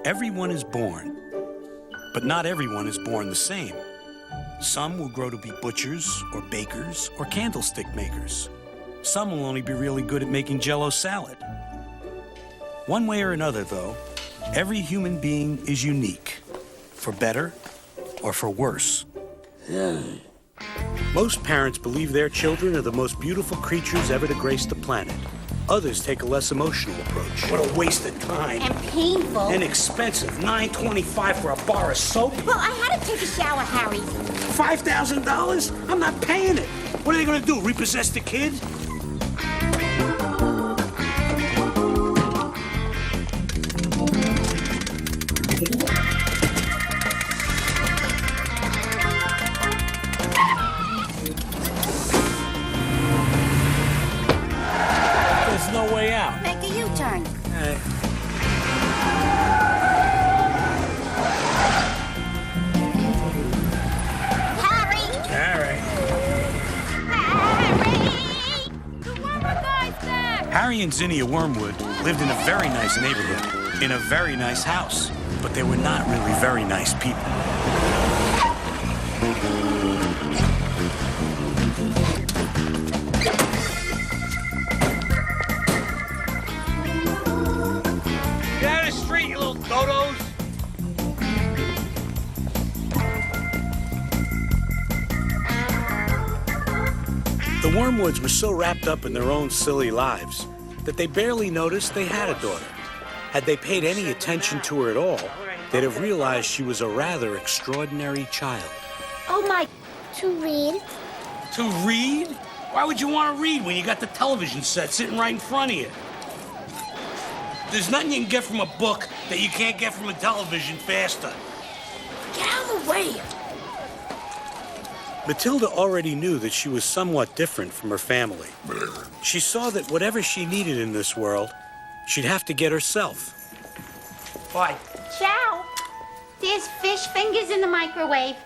Everyone is born, but not everyone is born the same. Some will grow to be butchers or bakers or candlestick makers. Some will only be really good at making Jell-O salad. One way or another, though, every human being is unique, for better or for worse. Most parents believe their children are the most beautiful creatures ever to grace the planet. Others take a less emotional approach. What a waste of time. And painful. And expensive. $9.25 for a bar of soap? Well, I had to take a shower, Harry. $5,000? I'm not paying it. What are they going to do, repossess the kid? There's no way out. Make a U-turn. Harry! Harry. Harry! The Wormwood guy's back! Harry and Zinnia Wormwood lived in a very nice neighborhood, in a very nice house, but they were not really very nice people. Get out of the street, you little dodos! The Wormwoods were so wrapped up in their own silly lives that they barely noticed they had a daughter. Had they paid any attention to her at all, they'd have realized she was a rather extraordinary child. Oh, my... To read. To read? Why would you want to read when you got the television set sitting right in front of you? There's nothing you can get from a book that you can't get from a television faster. Get out of the way! Matilda already knew that she was somewhat different from her family. She saw that whatever she needed in this world, she'd have to get herself. Why? Ciao. There's fish fingers in the microwave.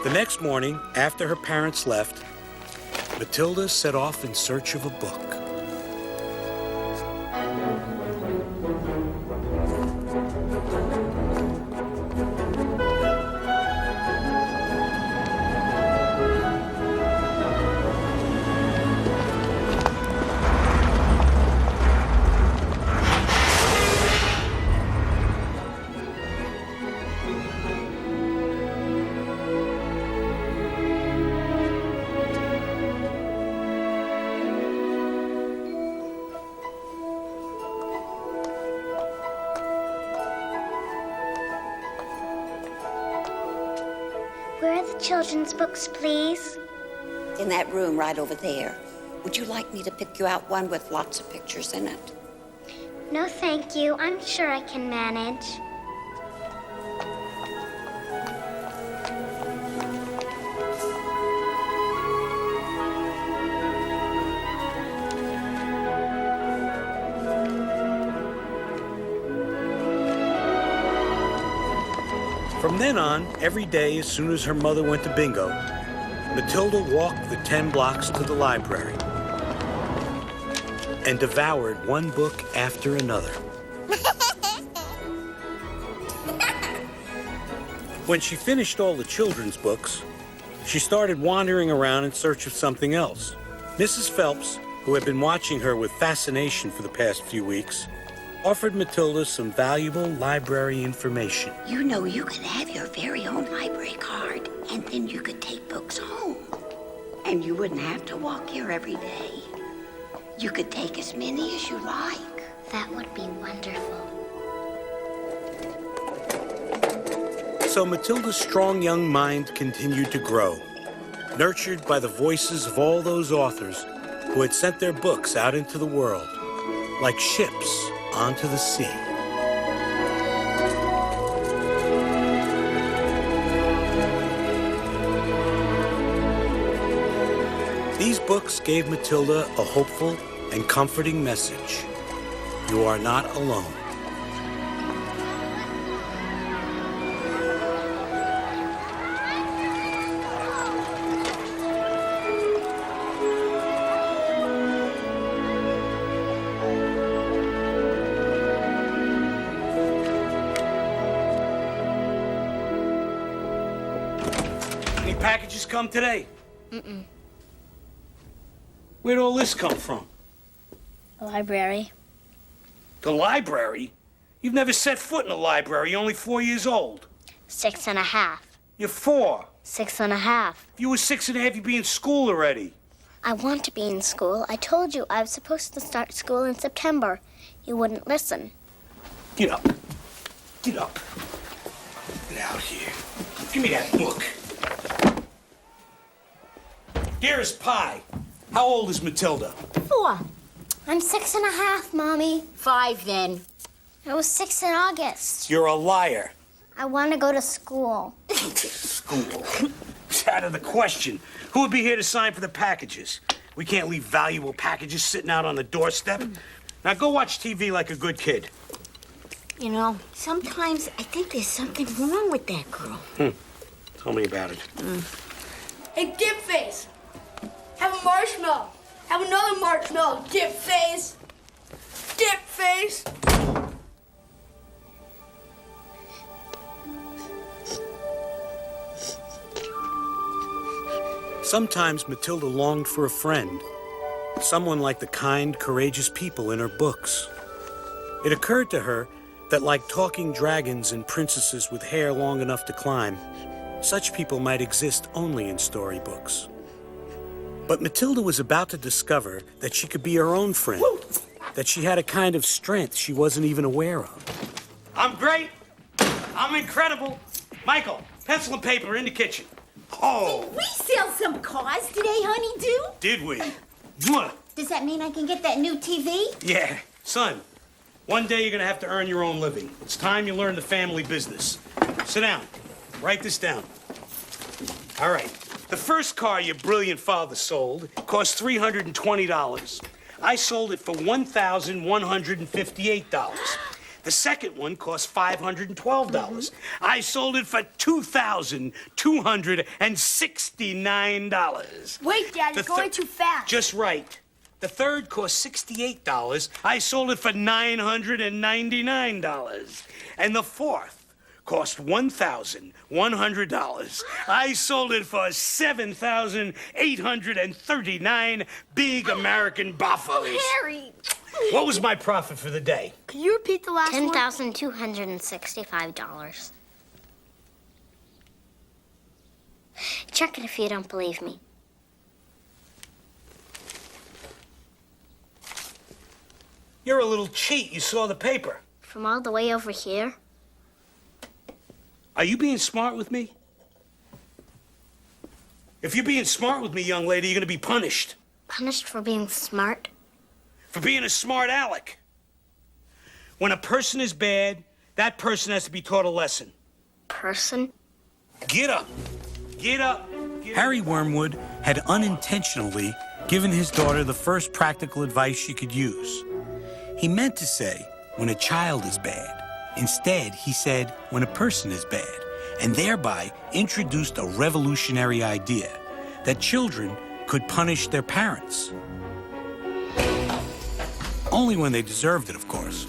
The next morning, after her parents left, Matilda set off in search of a book. Where are the children's books, please? In that room right over there. Would you like me to pick you out one with lots of pictures in it? No, thank you. I'm sure I can manage. From then on, every day as soon as her mother went to bingo, Matilda walked the 10 blocks to the library and devoured one book after another. When she finished all the children's books, she started wandering around in search of something else. Mrs. Phelps, who had been watching her with fascination for the past few weeks, offered Matilda some valuable library information. You know, you could have your very own library card, and then you could take books home. And you wouldn't have to walk here every day. You could take as many as you like. That would be wonderful. So Matilda's strong young mind continued to grow, nurtured by the voices of all those authors who had sent their books out into the world, like ships onto the sea. These books gave Matilda a hopeful and comforting message. You are not alone. packages come today? Mm-mm. Where'd all this come from? The library. The library? You've never set foot in a library. You're only 4 years old. 6.5. You're 4. 6.5. If you were 6.5, you'd be in school already. I want to be in school. I told you I was supposed to start school in September. You wouldn't listen. Get up. Get up. Get out here. Give me that book. Dearest Pie, how old is Matilda? 4. I'm 6.5, Mommy. 5 then. I was 6 in August. You're a liar. I want to go to school. School. It's out of the question. Who would be here to sign for the packages? We can't leave valuable packages sitting out on the doorstep. Now go watch TV like a good kid. You know, sometimes I think there's something wrong with that girl. Tell me about it. Hey, Dip Face! Have a marshmallow. Have another marshmallow, Dip Face! Dip Face! Sometimes Matilda longed for a friend, someone like the kind, courageous people in her books. It occurred to her that, like talking dragons and princesses with hair long enough to climb, such people might exist only in storybooks. But Matilda was about to discover that she could be her own friend, that she had a kind of strength she wasn't even aware of. I'm great. I'm incredible. Michael, pencil and paper in the kitchen. Oh, We sell some cars today, honey-do. did we? Mwah. Does that mean I can get that new TV? Yeah, son. One day you're gonna have to earn your own living. It's time you learn the family business. Sit down. Write this down. All right. The first car your brilliant father sold cost $320. I sold it for $1,158. The second one cost $512. I sold it for $2,269. Wait, Dad, you're going too fast. Just right. The third cost $68. I sold it for $999. And the fourth cost $1,100. I sold it for $7,839 big American buffaloes. Harry! What was my profit for the day? Can you repeat the last one? $10,265. Check it if you don't believe me. You're a little cheat. You saw the paper. From all the way over here? Are you being smart with me? If you're being smart with me, young lady, you're going to be punished. Punished for being smart? For being a smart aleck. When a person is bad, that person has to be taught a lesson. Person? Get up. Get up. Harry Wormwood had unintentionally given his daughter the first practical advice she could use. He meant to say, when a child is bad. Instead, he said, when a person is bad, and thereby introduced a revolutionary idea that children could punish their parents. Only when they deserved it, of course.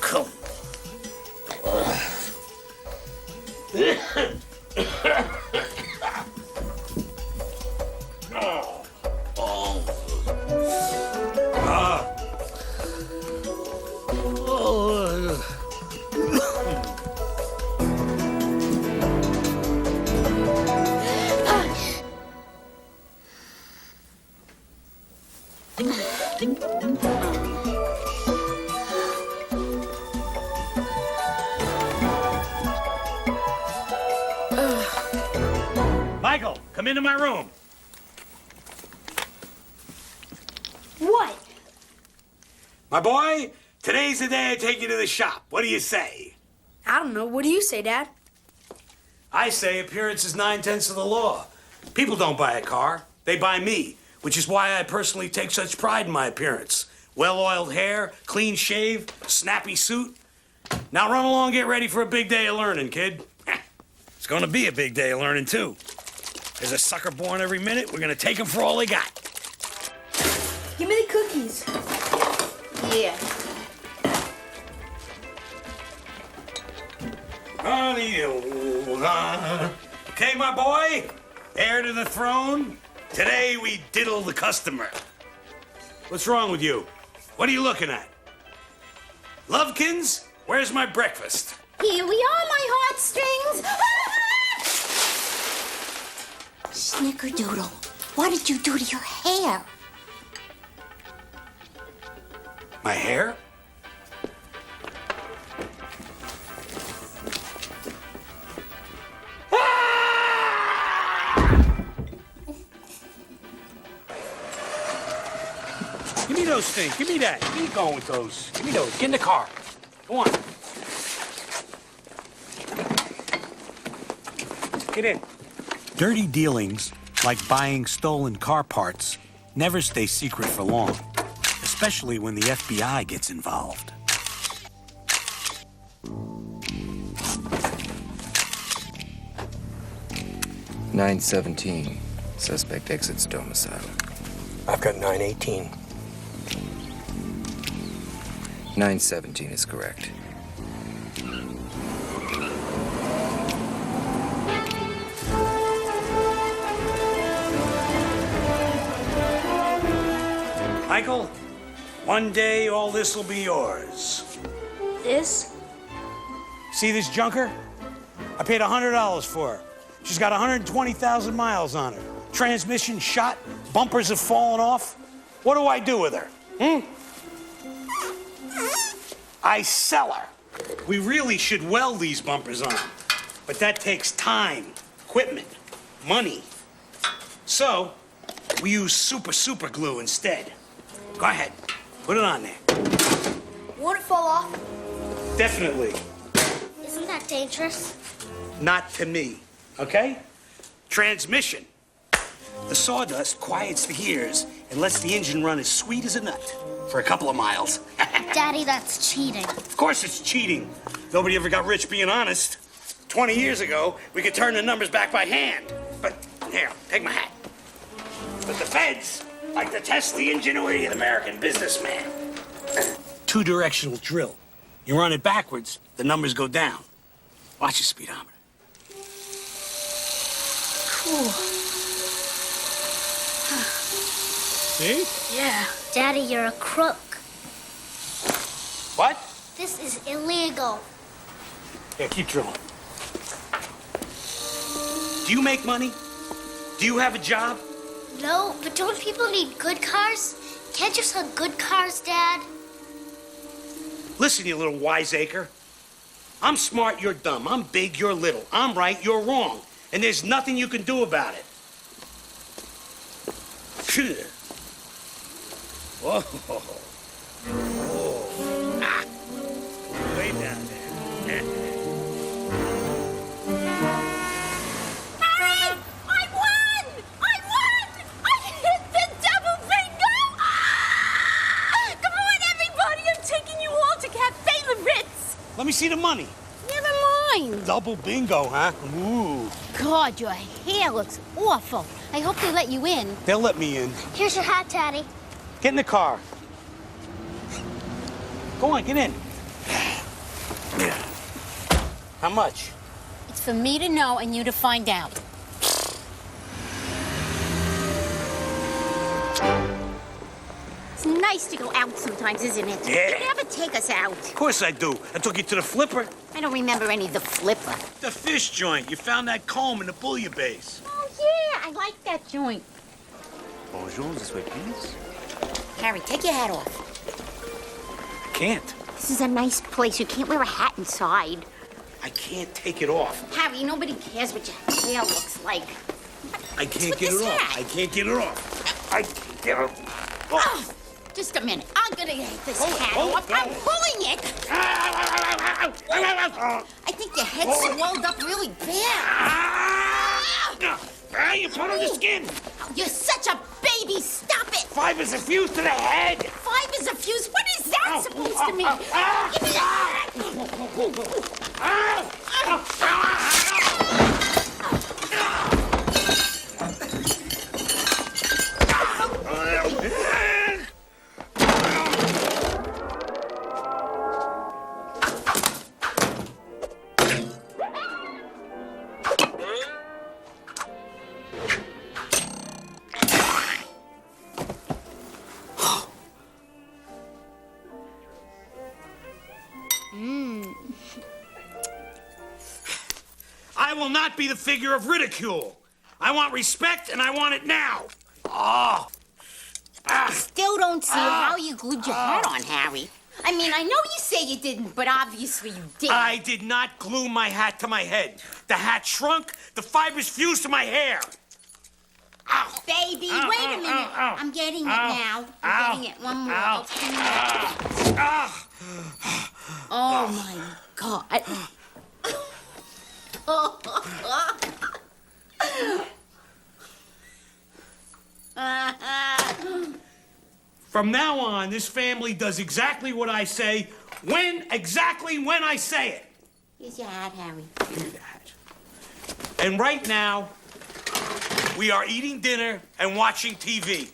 Come. Michael, come into my room. My boy, today's the day I take you to the shop. What do you say? I don't know. What do you say, Dad? I say appearance is 9/10 of the law. People don't buy a car. They buy me, which is why I personally take such pride in my appearance. Well-oiled hair, clean shave, snappy suit. Now run along, get ready for a big day of learning, kid. It's gonna be a big day of learning, too. There's a sucker born every minute. We're gonna take them for all they got. Give me the cookies. Yeah. Okay, my boy, heir to the throne. Today we diddle the customer. What's wrong with you? What are you looking at? Lovekins, where's my breakfast? Here we are, my heartstrings. Snickerdoodle, what did you do to your hair? My hair? Give me those things. Give me that. Where you going with those? Give me those. Get in the car. Go on. Get in. Dirty dealings, like buying stolen car parts, never stay secret for long, especially when the FBI gets involved. (917). Suspect exits domicile. I've got 918. 917 is correct. Michael, one day all this will be yours. This? See this junker? I paid $100 for her. She's got 120,000 miles on her. Transmission shot, bumpers have fallen off. What do I do with her? I sell her. We really should weld these bumpers on, but that takes time, equipment, money. So, we use super glue instead. Go ahead, put it on there. Won't it fall off? Definitely. Isn't that dangerous? Not to me, okay? Transmission. The sawdust quiets the gears and lets the engine run as sweet as a nut for a couple of miles. Daddy, that's cheating. Of course it's cheating. Nobody ever got rich being honest. 20 years ago, we could turn the numbers back by hand. But here, take my hat. But the feds like to test the ingenuity of the American businessman. Two-directional drill. You run it backwards, the numbers go down. Watch your speedometer. Cool. See? Yeah. Daddy, you're a crook. What? This is illegal. Yeah, keep drilling. Do you make money? Do you have a job? No, but don't people need good cars? Can't you sell good cars, Dad? Listen, you little wiseacre. I'm smart, you're dumb. I'm big, you're little. I'm right, you're wrong. And there's nothing you can do about it. Whoa. Whoa. Ah. Way down there. Harry! I won! I won! I hit the double bingo! Ah! Come on, everybody! I'm taking you all to Cafe Le Ritz! Let me see the money. Never mind. Double bingo, huh? Ooh. God, your hair looks awful. I hope they let you in. They'll let me in. Here's your hat, Daddy. Get in the car. Go on, get in. Yeah. How much? It's for me to know and you to find out. It's nice to go out sometimes, isn't it? Yeah. You never take us out. Of course I do. I took you to the flipper. I don't remember any of the flipper. The fish joint. You found that comb in the bouillabaisse. Oh, yeah, I like that joint. Bonjour, this way, please. Harry, take your hat off. I can't. This is a nice place. You can't wear a hat inside. I can't take it off. Harry, nobody cares what your hair looks like. I can't with get it this off. hat? I can't get it off. I can't get it off. Oh, just a minute. I'm gonna get this hat off. I'm pulling it. I think your head swelled up really bad. You put on the skin. Oh, you're such a baby. Stop it. 5 is a fuse to the head. 5 is a fuse. What is that supposed to mean? Give me that. I will not be the figure of ridicule. I want respect, and I want it now. Oh. Still don't see how you glued your hat on, Harry. I mean, I know you say you didn't, but obviously you did. I did not glue my hat to my head. The hat shrunk, the fibers fused to my hair. Ow. Baby, wait a minute. I'm getting it now. I'm getting it. One more. Oh, my God. From now on, this family does exactly what I say, exactly when I say it. Here's your hat, Harry. Give me the hat. And right now, we are eating dinner and watching TV.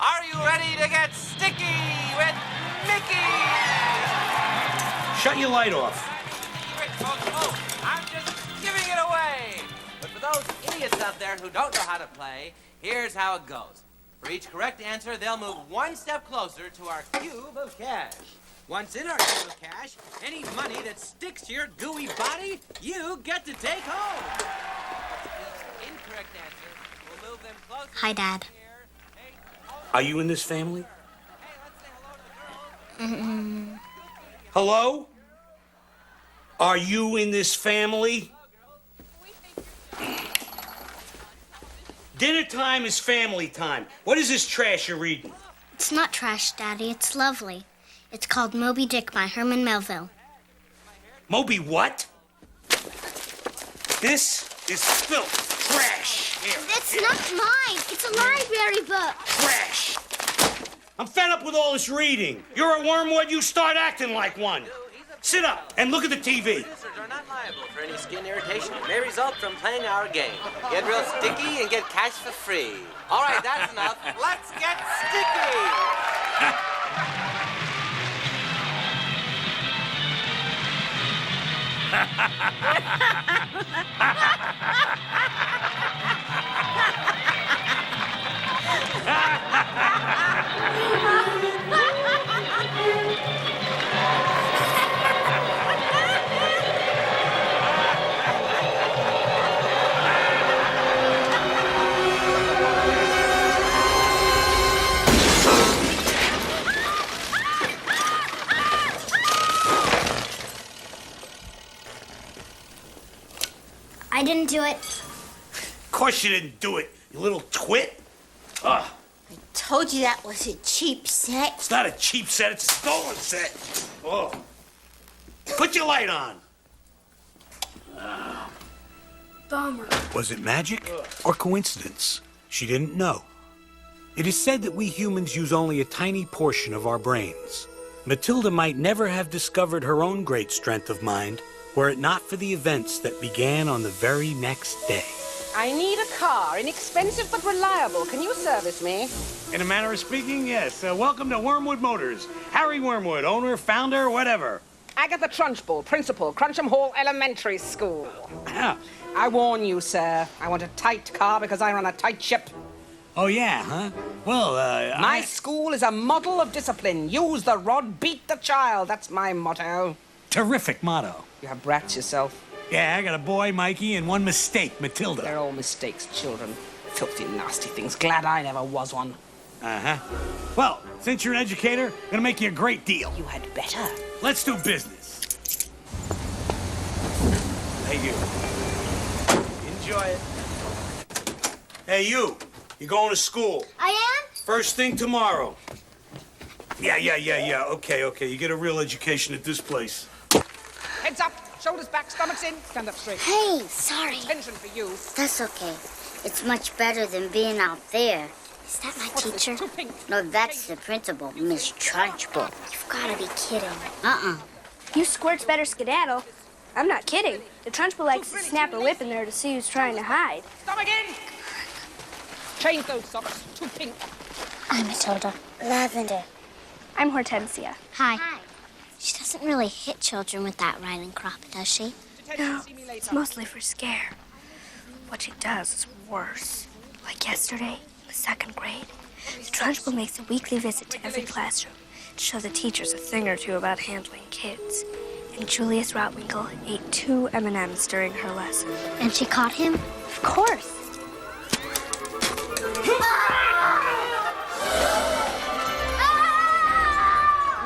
Are you ready to get sticky with Mickey? Shut your light off. Oh, I'm just giving it away. But for those idiots out there who don't know how to play, here's how it goes. For each correct answer, they'll move one step closer to our cube of cash. Once in our cube of cash, any money that sticks to your gooey body, you get to take home. Each incorrect answer will move them closer. Hi, Dad. Are you in this family? Hey, let's say hello to the girls. Hello? Are you in this family? Dinner time is family time. What is this trash you're reading? It's not trash, Daddy. It's lovely. It's called Moby Dick by Herman Melville. Moby what? This is filth. Trash. Here. It's not mine. It's a library book. Trash. I'm fed up with all this reading. You're a wormwood, you start acting like one. Sit up and look at the TV. Producers are not liable for any skin irritation. It may result from playing our game. Get real sticky and get cash for free. All right, that's enough. Let's get sticky! I didn't do it. Of course you didn't do it, you little twit. Ugh. Told you that was a cheap set. It's not a cheap set, it's a stolen set. Oh. Put your light on. Bummer. Was it magic or coincidence? She didn't know. It is said that we humans use only a tiny portion of our brains. Matilda might never have discovered her own great strength of mind were it not for the events that began on the very next day. I need a car, inexpensive but reliable. Can you service me? In a manner of speaking, yes. Welcome to Wormwood Motors. Harry Wormwood, owner, founder, whatever. Agatha Trunchbull, principal, Cruncham Hall Elementary School. I warn you, sir. I want a tight car because I run a tight ship. Oh, yeah, huh? Well, My school is a model of discipline. Use the rod, beat the child. That's my motto. Terrific motto. You have brats yourself. Yeah, I got a boy, Mikey, and one mistake, Matilda. They're all mistakes, children. Filthy, nasty things. Glad I never was one. Uh-huh. Well, since you're an educator, I'm gonna make you a great deal. You had better. Let's do business. Hey, you. Enjoy it. Hey, you. You going to school? I am? First thing tomorrow. Yeah. Okay. You get a real education at this place. Heads up, shoulders back, stomachs in. Stand up straight. Hey, sorry. Attention for you. That's okay. It's much better than being out there. Is that my teacher? Too pink. No, that's the principal, Miss Trunchbull. You've got to be kidding. You squirts better skedaddle. I'm not kidding. The Trunchbull likes to snap her whip in there to see who's trying to hide. Stomach in. Change those socks. Too pink. I'm Matilda. Lavender. I'm Hortensia. Hi. She doesn't really hit children with that riding crop, does she? No, it's mostly for scare. What she does is worse. Like yesterday, in the 2nd grade, the Trunchbull makes a weekly visit to every classroom to show the teachers a thing or two about handling kids. And Julius Rotwinkle ate 2 M&Ms during her lesson. And she caught him? Of course.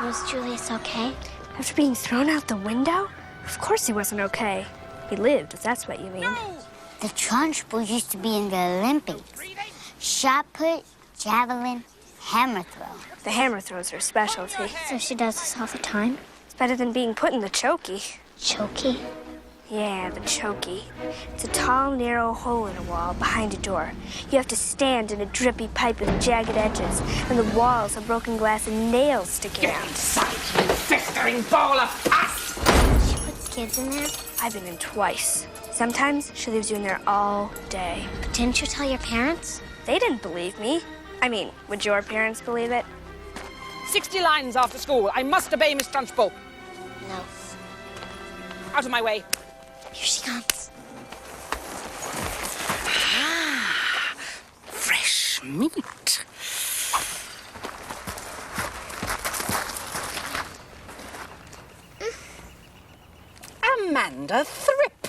Was Julius okay? After being thrown out the window? Of course he wasn't okay. He lived, if that's what you mean. The Trunchbull used to be in the Olympics. Shot put, javelin, hammer throw. The hammer throws her specialty. So she does this all the time? It's better than being put in the chokey. Chokey? Yeah, the chokey. It's a tall, narrow hole in a wall behind a door. You have to stand in a drippy pipe with jagged edges, and the walls are broken glass and nails sticking out. Inside, you festering ball of pus! She puts kids in there? I've been in twice. Sometimes she leaves you in there all day. But didn't you tell your parents? They didn't believe me. I mean, would your parents believe it? 60 lines after school. I must obey Miss Trunchbull. No. Out of my way. Here she comes. Fresh meat. Amanda Thrip.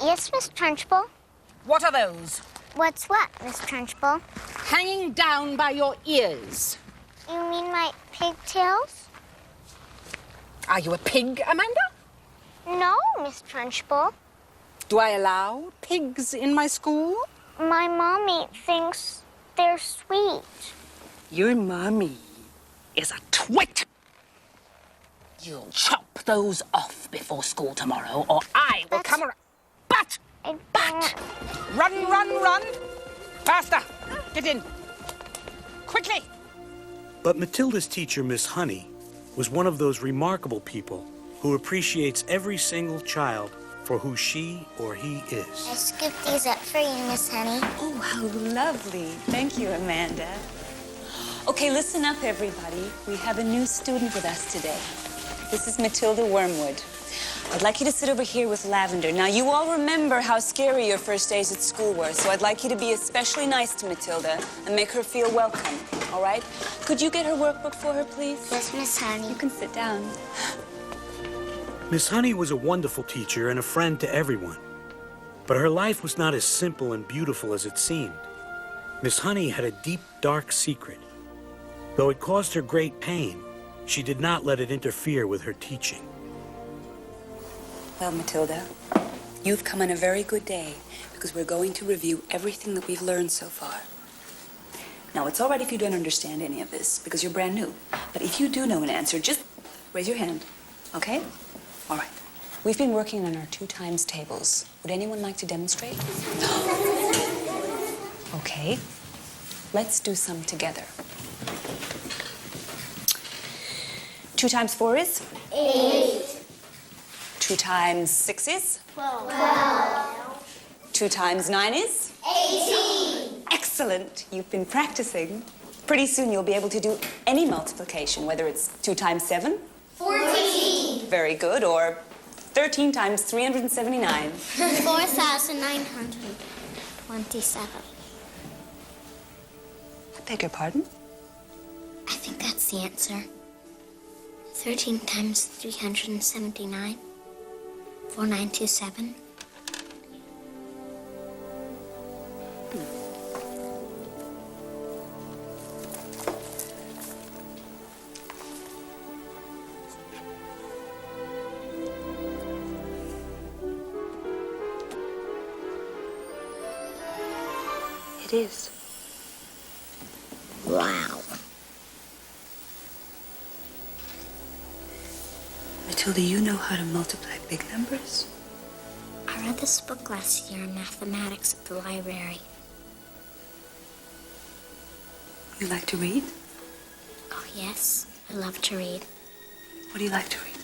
Yes, Miss Trunchbull? What are those? What's what, Miss Trunchbull? Hanging down by your ears. You mean my pigtails? Are you a pig, Amanda? No, Miss Trunchbull. Do I allow pigs in my school? My mommy thinks they're sweet. Your mommy is a twit. You'll chop those off before school tomorrow, or I will come around. But! Run! Faster! Get in. Quickly! But Matilda's teacher, Miss Honey, was one of those remarkable people who appreciates every single child for who she or he is. I scooped these up for you, Miss Honey. Oh, how lovely. Thank you, Amanda. Okay, listen up, everybody. We have a new student with us today. This is Matilda Wormwood. I'd like you to sit over here with Lavender. Now, you all remember how scary your first days at school were, so I'd like you to be especially nice to Matilda and make her feel welcome, all right? Could you get her workbook for her, please? Yes, Miss Honey. You can sit down. Miss Honey was a wonderful teacher and a friend to everyone. But her life was not as simple and beautiful as it seemed. Miss Honey had a deep, dark secret. Though it caused her great pain, she did not let it interfere with her teaching. Well, Matilda, you've come on a very good day because we're going to review everything that we've learned so far. Now, it's all right if you don't understand any of this because you're brand new. But if you do know an answer, just raise your hand, okay? All right. We've been working on our 2 times tables. Would anyone like to demonstrate? Okay. Let's do some together. 2 times 4 is? 8. 2 times 6 is? 12. 2 times 9 is? 18. Excellent. You've been practicing. Pretty soon you'll be able to do any multiplication, whether it's 2 times 7? 14. Very good. Or 13 times 379. 4,927. I beg your pardon? I think that's the answer. 13 times 379. 4927. It is. Wow. Matilda, you know how to multiply big numbers? I read this book last year in mathematics at the library. You like to read? Oh, yes. I love to read. What do you like to read?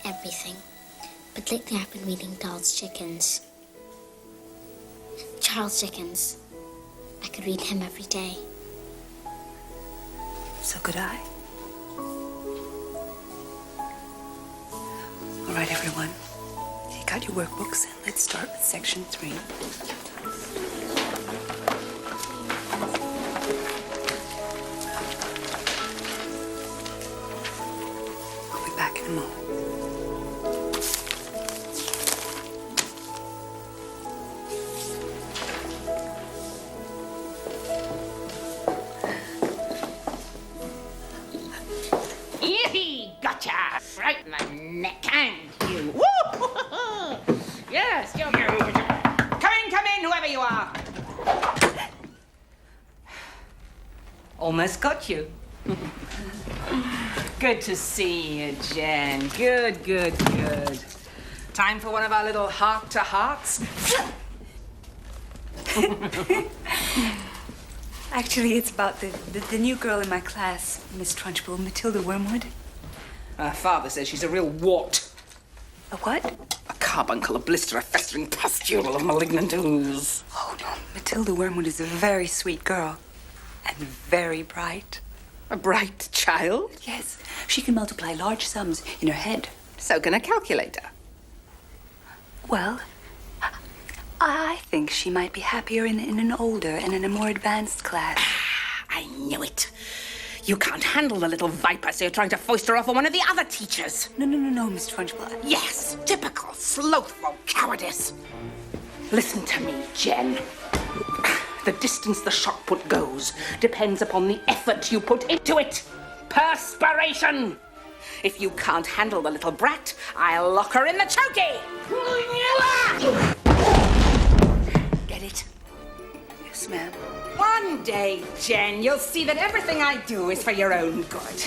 Everything. But lately I've been reading Charles Dickens. Charles Dickens. I could read him every day. So could I. All right, everyone. You got your workbooks, and let's start with section 3. I'll be back in a moment. Yee, gotcha! Right in the neck, and you. Woo! Yes, you. Come in, whoever you are. Almost got you. Good to see you, Jen. Good. Time for one of our little heart-to-hearts? Actually, it's about the new girl in my class, Miss Trunchbull, Matilda Wormwood. Her father says she's a real wart. A what? A carbuncle, a blister, a festering pustule of malignant ooze. Oh, no. Matilda Wormwood is a very sweet girl. And very bright. A bright child? Yes. She can multiply large sums in her head. So can a calculator. Well, I think she might be happier in an older and in a more advanced class. I knew it. You can't handle the little viper, so you're trying to foist her off on one of the other teachers. No, Miss Trunchbull. Yes, typical slothful cowardice. Listen to me, Jen. The distance the shot put goes depends upon the effort you put into it. Perspiration. If you can't handle the little brat, I'll lock her in the chokey. Get it? Yes, ma'am. One day, Jen, you'll see that everything I do is for your own good.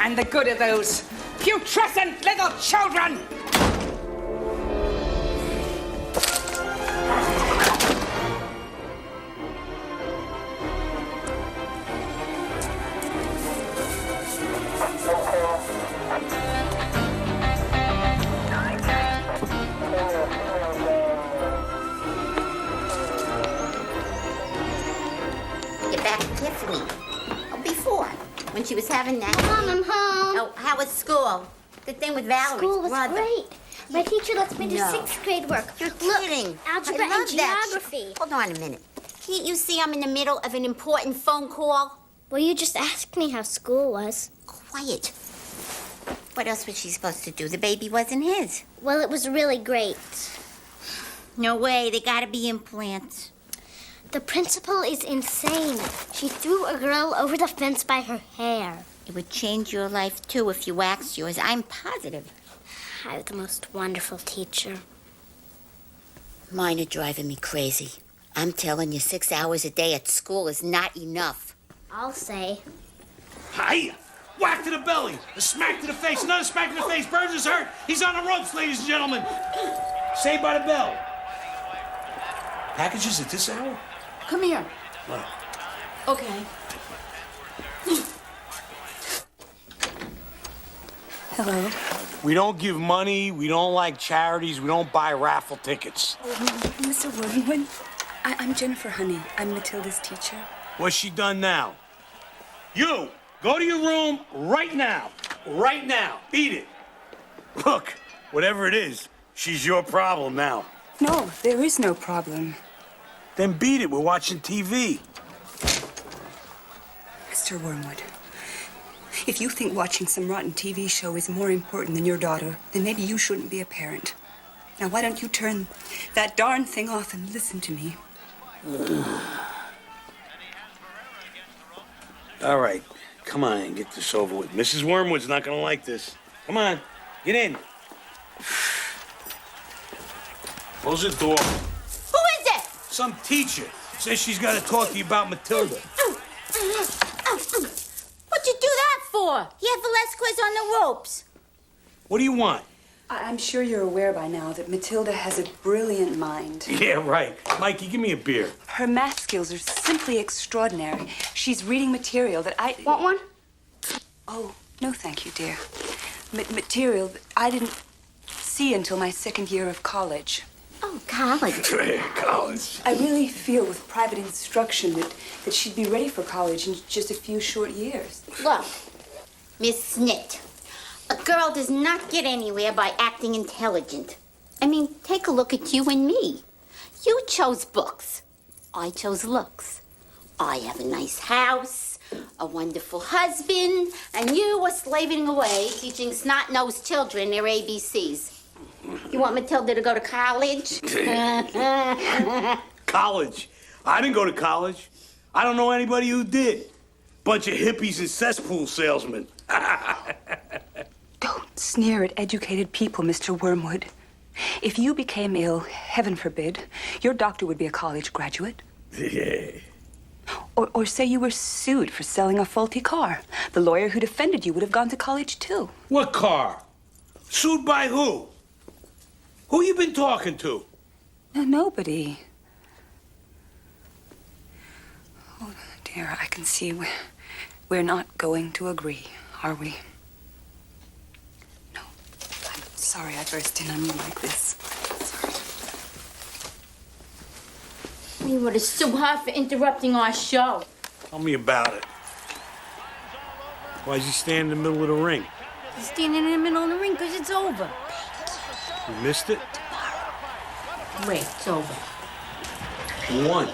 And the good of those putrescent little children. When she was having that. Mom, I'm home. Oh, how was school? Good thing with Valerie's School was brother. great. My teacher lets me do No. 6th grade work. You're Look, kidding. algebra I love and that. geography. Hold on a minute. Can't you see I'm in the middle of an important phone call? Well, you just asked me how school was. Quiet. What else was she supposed to do? The baby wasn't his. Well, it was really great. No way. They gotta be implants. The principal is insane. She threw a girl over the fence by her hair. It would change your life, too, if you waxed yours. I'm positive. I have the most wonderful teacher. Mine are driving me crazy. I'm telling you, 6 hours a day at school is not enough. I'll say. Hi! Whack to the belly! A smack to the face! Another smack to the face! Burns is hurt! He's on the ropes, ladies and gentlemen! Saved by the bell. Packages at this hour? Come here. What? Okay. Hello. We don't give money, we don't like charities, we don't buy raffle tickets. Mr. Wormwood, I'm Jennifer Honey. I'm Matilda's teacher. What's she done now? You! Go to your room right now! Right now! Beat it! Look, whatever it is, she's your problem now. No, there is no problem. Then beat it, we're watching TV. Mr. Wormwood, if you think watching some rotten TV show is more important than your daughter, then maybe you shouldn't be a parent. Now, why don't you turn that darn thing off and listen to me? All right, come on, get this over with. Mrs. Wormwood's not gonna like this. Come on, get in. Close the door. Who is it? Some teacher. Says she's got to talk to you about Matilda. What'd you do that for? You have Velasquez on the ropes. What do you want? I'm sure you're aware by now that Matilda has a brilliant mind. Yeah, right. Mikey, give me a beer. Her math skills are simply extraordinary. She's reading material that I... Want one? Oh, no thank you, dear. Material that I didn't see until my second year of college. Oh, college. College. I really feel with private instruction that she'd be ready for college in just a few short years. Look, Miss Snit, a girl does not get anywhere by acting intelligent. I mean, take a look at you and me. You chose books. I chose looks. I have a nice house, a wonderful husband, and you were slaving away teaching snot-nosed children their ABCs. You want Matilda to go to college? College? I didn't go to college. I don't know anybody who did. Bunch of hippies and cesspool salesmen. Don't sneer at educated people, Mr. Wormwood. If you became ill, heaven forbid, your doctor would be a college graduate. Yeah. Or say you were sued for selling a faulty car. The lawyer who defended you would have gone to college, too. What car? Sued by who? Who you been talking to? Nobody. Oh, dear, I can see we're not going to agree, are we? No. I'm sorry I burst in on you like this. You would have sued her for interrupting our show. Tell me about it. Why'd you stand in the middle of the ring? He's standing in the middle of the ring because it's over. You missed it? Wait, it's over. You won.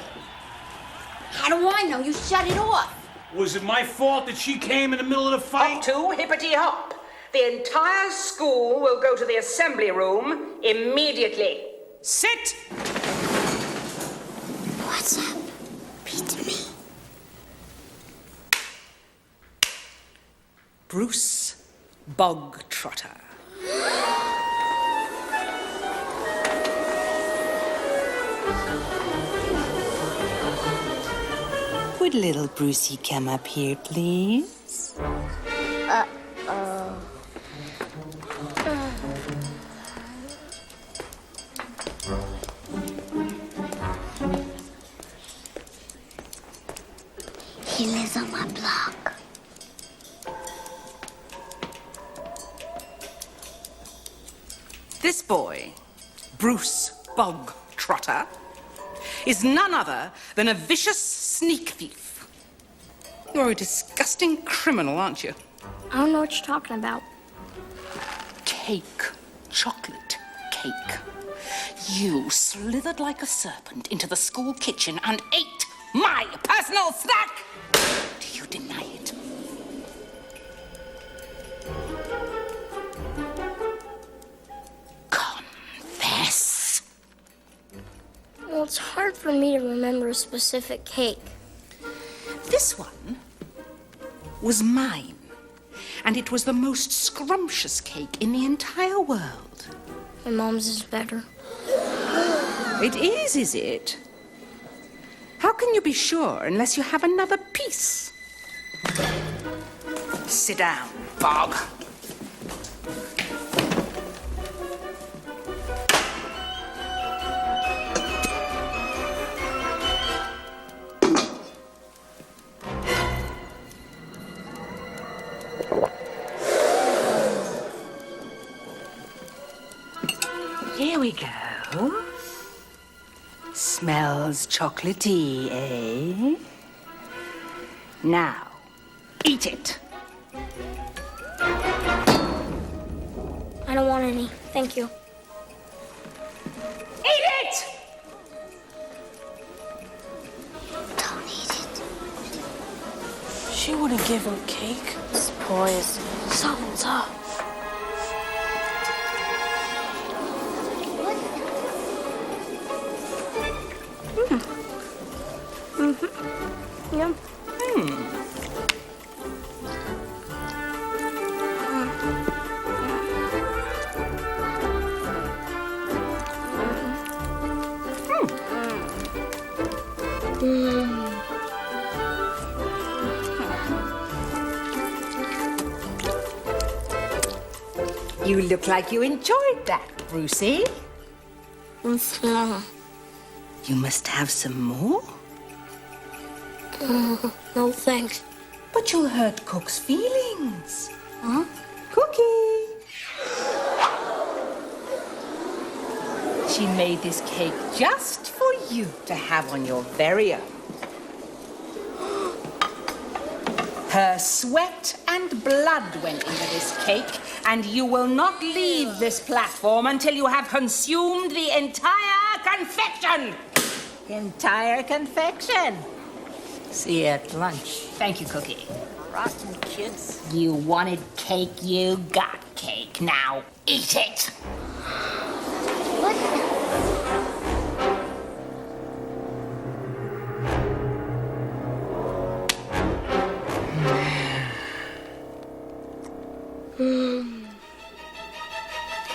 How do I know? You shut it off. Was it my fault that she came in the middle of the fight? Up to hippity hop. The entire school will go to the assembly room immediately. Sit! What's up? Beat me. Bruce Bogtrotter. Would little Brucey come up here, please? He lives on my block. This boy, Bruce Bogtrotter, is none other than a vicious sneak thief. You're a disgusting criminal, aren't you? I don't know what you're talking about. Cake. Chocolate cake. You slithered like a serpent into the school kitchen and ate my personal snack! Do you deny it? Confess. Well, it's hard for me to remember a specific cake. This one was mine, and it was the most scrumptious cake in the entire world. My mom's is better. It is it? How can you be sure unless you have another piece? Sit down, Bog. Here we go. Smells chocolatey, eh? Now, eat it. I don't want any. Thank you. Eat it! Don't eat it. She wouldn't give him cake. This poison. Something's up. Yeah. You look like you enjoyed that, Brucey. It's small. You must have some more. No thanks. But you'll hurt Cook's feelings. Huh? Cookie! She made this cake just for you to have on your very own. Her sweat and blood went into this cake, and you will not leave this platform until you have consumed the entire confection. Entire confection. See you at lunch. Thank you, Cookie. Rotten kids. You wanted cake, you got cake. Now eat it.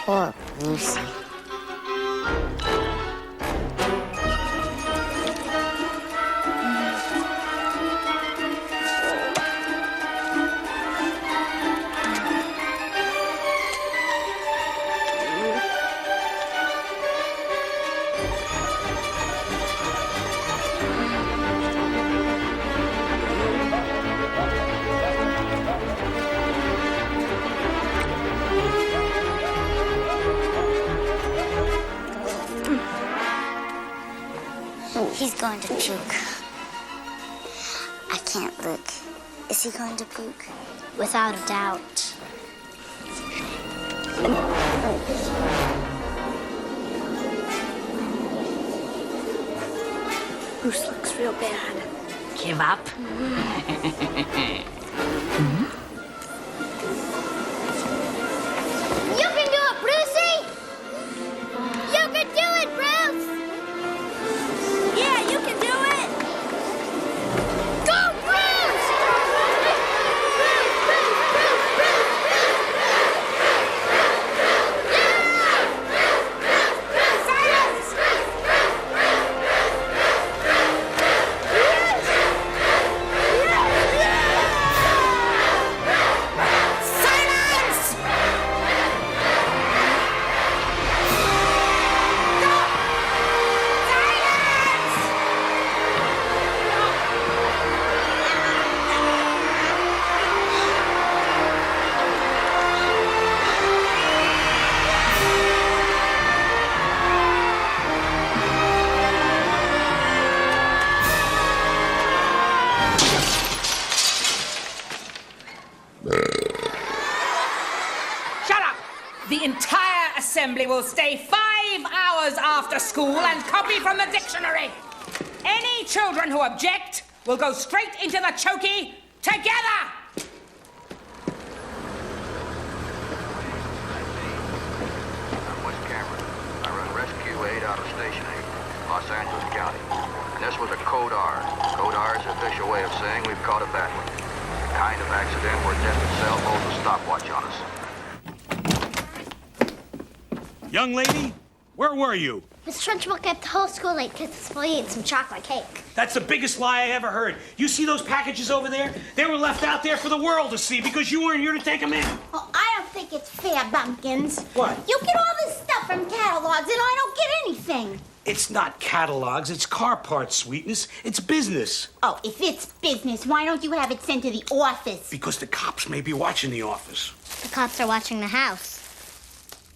Poor Lucy. He's going to puke. I can't look. Is he going to puke? Without a doubt. Bruce looks real bad. Give up. You can do it, Brucey! You can do it, Bruce! Yeah, you can do it! Go, Bruce! Shut up! The entire assembly will stay 5 hours after school and copy from the dictionary. Any children who object will go straight into the chokey together! I'm Wes Cameron. I run Rescue Aid out of Station 8, Los Angeles County. And this was a Code R. Code R is the official way of saying we've caught a bad one. The kind of accident where death itself holds a stopwatch on us. Young lady, where were you? Miss Trunchbull kept the whole school late because we ate some chocolate cake. That's the biggest lie I ever heard. You see those packages over there? They were left out there for the world to see because you weren't here to take them in. Well, I don't think it's fair, Bumpkins. What? You get all this stuff from catalogs and I don't get anything. It's not catalogs, it's car parts, sweetness. It's business. Oh, if it's business, why don't you have it sent to the office? Because the cops may be watching the office. The cops are watching the house.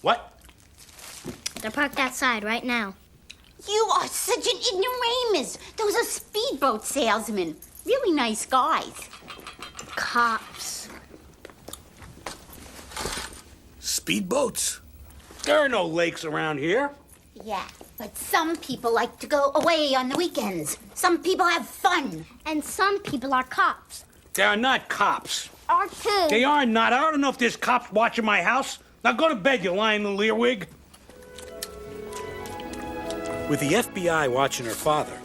What? They're parked outside right now. You are such an ignoramus. Those are speedboat salesmen. Really nice guys. Cops. Speedboats? There are no lakes around here. Yeah, but some people like to go away on the weekends. Some people have fun. And some people are cops. They are not cops. Are too. They are not. I don't know if there's cops watching my house. Now go to bed, you lying little earwig. With the FBI watching her father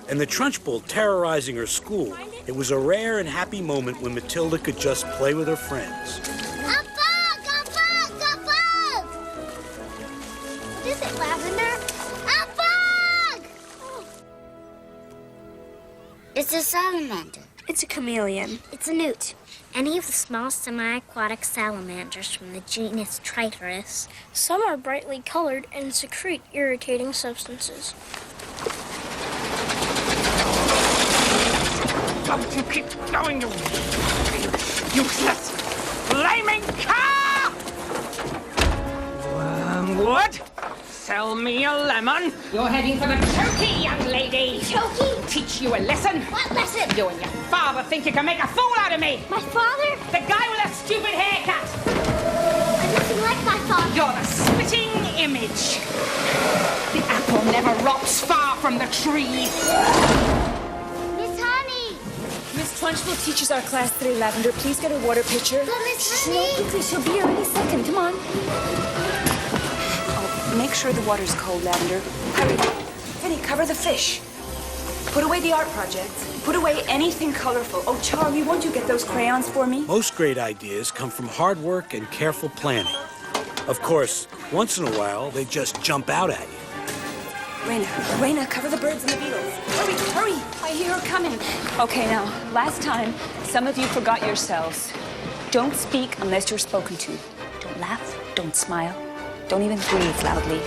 and the Trunchbull terrorizing her school, it was a rare and happy moment when Matilda could just play with her friends. A bug! A bug! A bug! What is it, Lavender? A bug! It's a salamander. It's a chameleon. It's a newt. Any of the small semi-aquatic salamanders from the genus Triturus. Some are brightly colored and secrete irritating substances. Don't you keep going, you useless, flaming car! Wormwood, sell me a lemon. You're heading for the chokey, young lady. Chokey? Teach you a lesson. What lesson? You and your father think you can make a fool out of me. My father? The guy with a stupid haircut. I'm nothing like my father. You're the spitting image. The apple never rots far from the tree. Miss Honey! Miss Trunchbull teaches our class today, Lavender. Please get a water pitcher. But Miss Honey! Quickly, she'll be here any second. Come on. Oh, make sure the water's cold, Lavender. Hurry. Finny, cover the fish. Put away the art projects. Put away anything colorful. Oh, Charlie, won't you get those crayons for me? Most great ideas come from hard work and careful planning. Of course, once in a while, they just jump out at you. Raina, cover the birds and the beetles. Hurry! I hear her coming. Okay, now, last time, some of you forgot yourselves. Don't speak unless you're spoken to. Don't laugh, don't smile, don't even breathe loudly.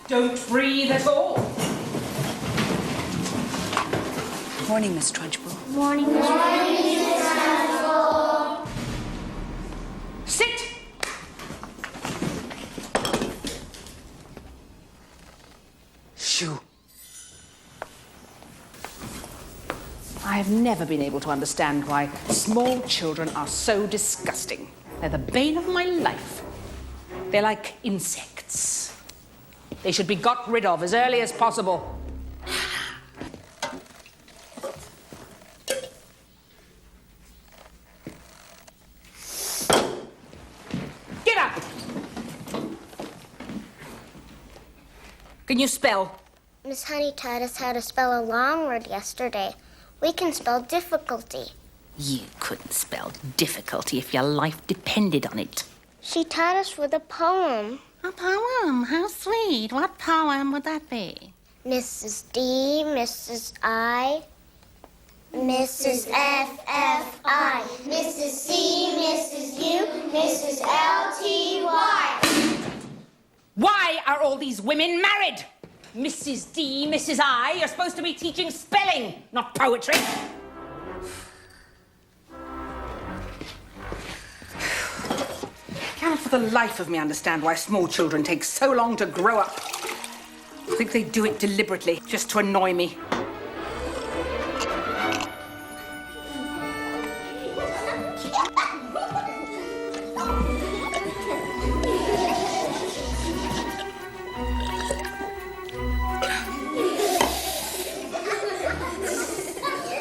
Don't breathe at all. Morning, Miss Trunchbull. Morning, Miss Trunchbull. Sit! Shoo. I've never been able to understand why small children are so disgusting. They're the bane of my life. They're like insects. They should be got rid of as early as possible. Get up! Can you spell? Miss Honey taught us how to spell a long word yesterday. We can spell difficulty. You couldn't spell difficulty if your life depended on it. She taught us with a poem. A poem? How sweet. What poem would that be? Mrs. D, Mrs. I, Mrs. F, F, I, Mrs. C, Mrs. U, Mrs. L, T, Y. Why are all these women married? Mrs. D, Mrs. I, you're supposed to be teaching spelling, not poetry. Cannot for the life of me understand why small children take so long to grow up. I think they do it deliberately, just to annoy me.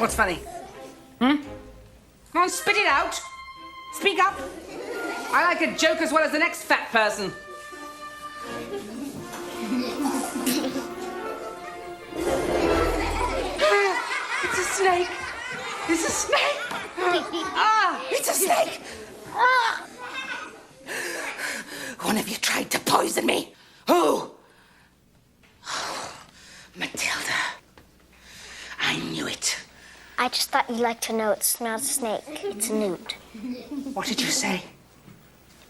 What's funny? Come on, spit it out. Speak up. I like a joke as well as the next fat person. It's a snake. It's a snake. It's a snake. One of you tried to poison me. Who? Matilda. I knew it. I just thought you'd like to know it's not a snake. It's a newt. What did you say?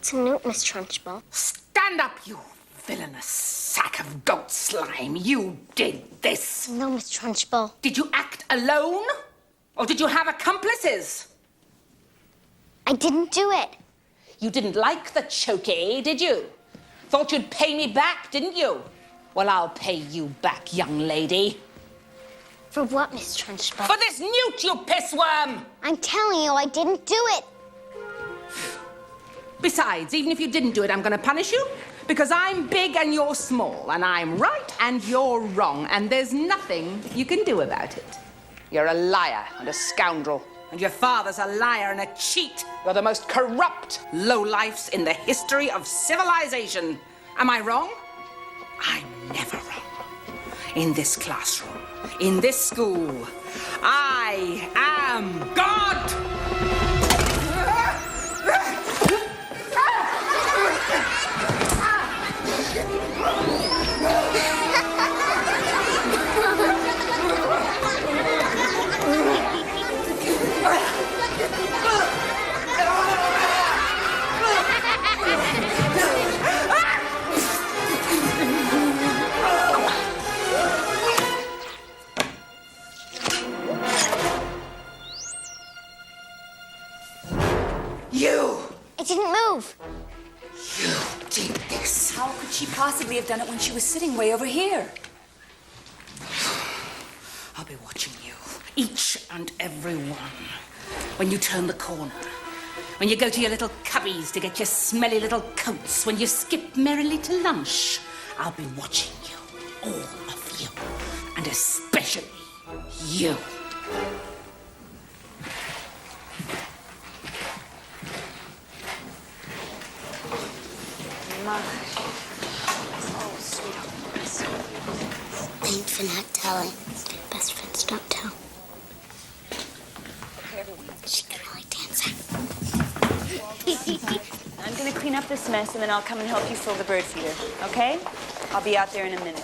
It's a newt, Miss Trunchbull. Stand up, you villainous sack of goat slime. You did this. No, Miss Trunchbull. Did you act alone? Or did you have accomplices? I didn't do it. You didn't like the chokey, did you? Thought you'd pay me back, didn't you? Well, I'll pay you back, young lady. For what, Miss Trunchbull? For this newt, you pissworm! I'm telling you, I didn't do it. Besides, even if you didn't do it, I'm going to punish you. Because I'm big and you're small. And I'm right and you're wrong. And there's nothing you can do about it. You're a liar and a scoundrel. And your father's a liar and a cheat. You're the most corrupt lowlifes in the history of civilization. Am I wrong? I'm never wrong. In this classroom, in this school, I am God! You! I didn't move. You did this. How could she possibly have done it when she was sitting way over here? I'll be watching you, each and every one. When you turn the corner, when you go to your little cubbies to get your smelly little coats, when you skip merrily to lunch, I'll be watching you, all of you, and especially you. Oh, sweetheart. Thanks for not telling. Best friends don't tell. She could really dance. I'm gonna clean up this mess and then I'll come and help you fill the bird feeder, okay? I'll be out there in a minute.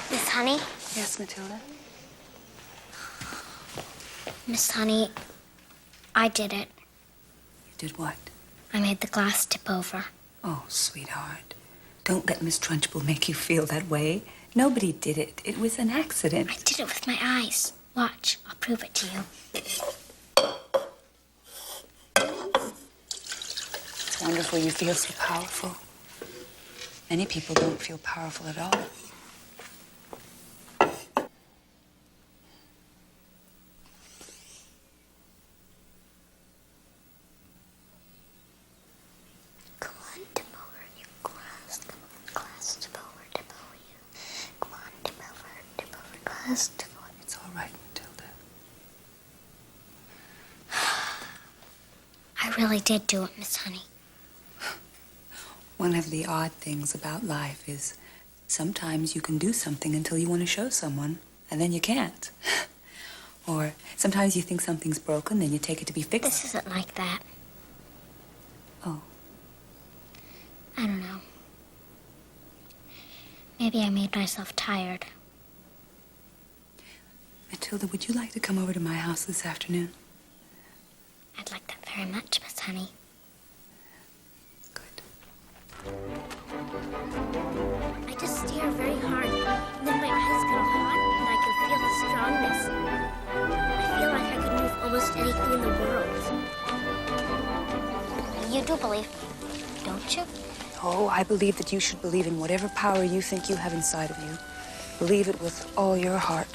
Miss Honey? Yes, Matilda? Miss Honey, I did it. You did what? I made the glass tip over. Oh, sweetheart. Don't let Miss Trunchbull make you feel that way. Nobody did it. It was an accident. I did it with my eyes. Watch, I'll prove it to you. It's wonderful you feel so powerful. Many people don't feel powerful at all. Come on, tip over your glass. Come on, glass, tip over, tip over you. Come on, tip over, glass, tip over. It's all right, Matilda. I really did do it, Miss Honey. One of the odd things about life is sometimes you can do something until you want to show someone, and then you can't. Or sometimes you think something's broken, then you take it to be fixed. This isn't like that. Oh. I don't know. Maybe I made myself tired. Matilda, would you like to come over to my house this afternoon? I'd like that very much, Miss Honey. I just stare very hard, and then my eyes get hot, and I can feel the strongness. I feel like I could move almost anything in the world. You do believe me, don't you? Oh, I believe that you should believe in whatever power you think you have inside of you. Believe it with all your heart.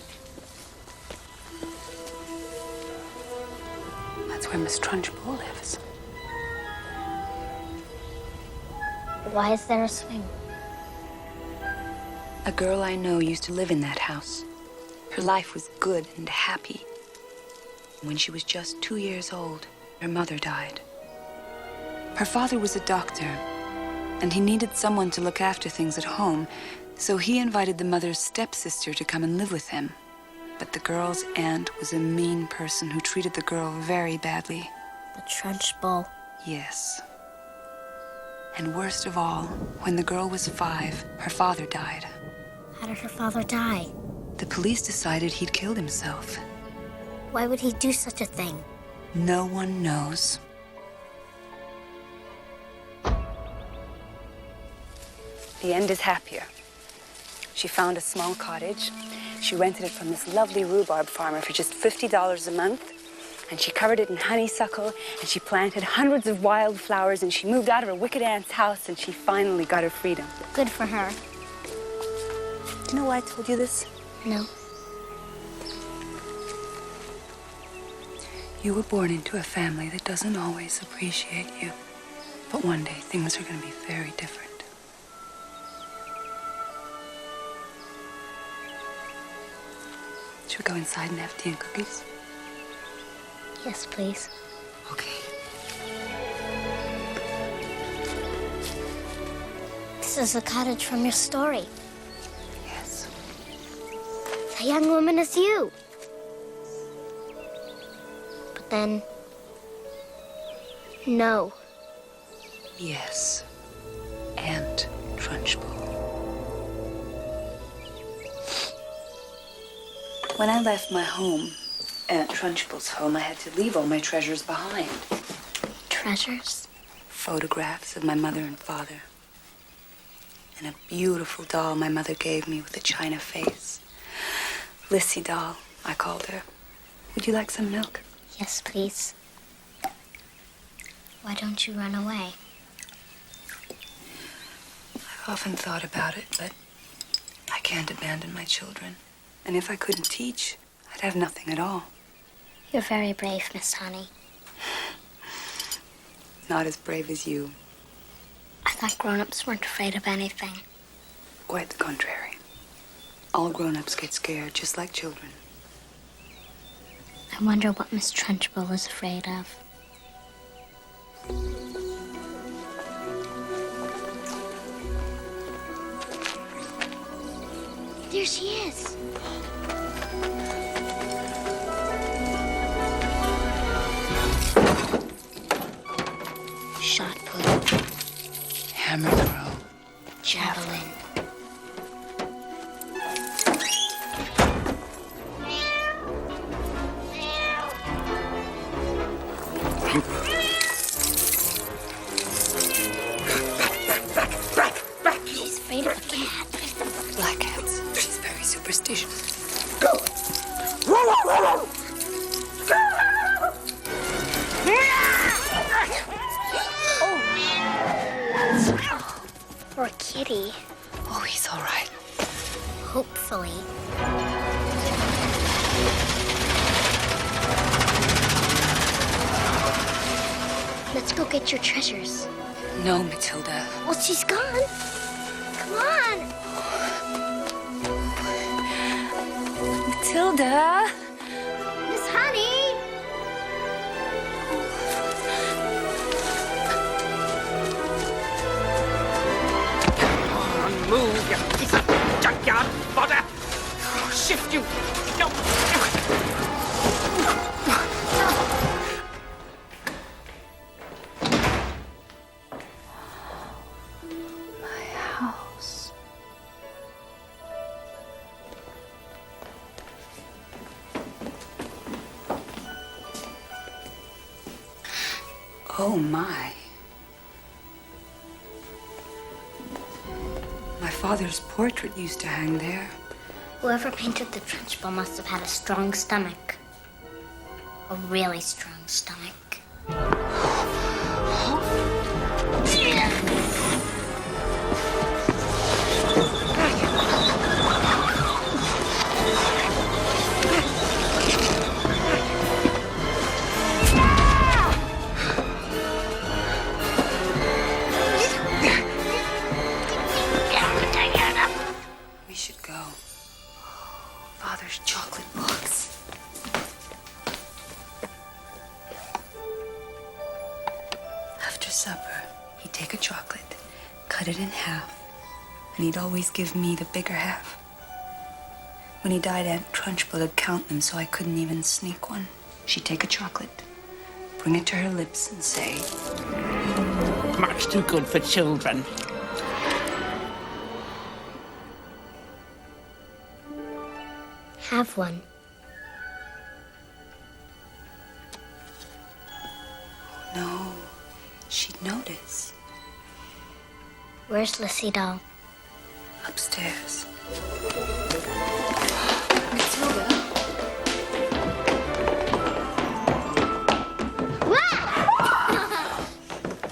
That's where Miss Trunchbull lives. Why is there a swing? A girl I know used to live in that house. Her life was good and happy. When she was just 2 years old, her mother died. Her father was a doctor, and he needed someone to look after things at home, so he invited the mother's stepsister to come and live with him. But the girl's aunt was a mean person who treated the girl very badly. The Trunchbull. Yes. And worst of all, when the girl was 5, her father died. How did her father die? The police decided he'd killed himself. Why would he do such a thing? No one knows. The end is happier. She found a small cottage. She rented it from this lovely rhubarb farmer for just $50 a month. And she covered it in honeysuckle, and she planted hundreds of wildflowers, and she moved out of her wicked aunt's house, and she finally got her freedom. Good for her. Do you know why I told you this? No. You were born into a family that doesn't always appreciate you. But one day, things are going to be very different. Should we go inside and have tea and cookies? Yes, please. Okay. This is a cottage from your story. Yes. The young woman is you. But then... no. Yes. Aunt Trunchbull. When I left my home, Aunt Trunchbull's home, I had to leave all my treasures behind. Treasures? Photographs of my mother and father. And a beautiful doll my mother gave me with a china face. Lissy doll, I called her. Would you like some milk? Yes, please. Why don't you run away? I've often thought about it, but I can't abandon my children. And if I couldn't teach, I'd have nothing at all. You're very brave, Miss Honey. Not as brave as you. I thought grown-ups weren't afraid of anything. Quite the contrary. All grown-ups get scared, just like children. I wonder what Miss Trunchbull is afraid of. There she is. Shot put. Hammer throw. Javelin. She's afraid of a cat. Black cats. She's very superstitious. Poor kitty. Oh, he's all right. Hopefully. Let's go get your treasures. No, Matilda. Well, she's gone. Come on. Matilda! Miss Honey! Move, you piece of junkyard fodder! I'll shift you! No! My house. Oh, my. My father's portrait used to hang there. Whoever painted the Trunchbull must have had a strong stomach. A really strong stomach. We should go. Father's chocolate box. After supper, he'd take a chocolate, cut it in half, and he'd always give me the bigger half. When he died, Aunt Trunchbull would count them so I couldn't even sneak one. She'd take a chocolate, bring it to her lips, and say, Much too good for children. Have one. no, she'd notice. Where's Lissy Doll? Upstairs.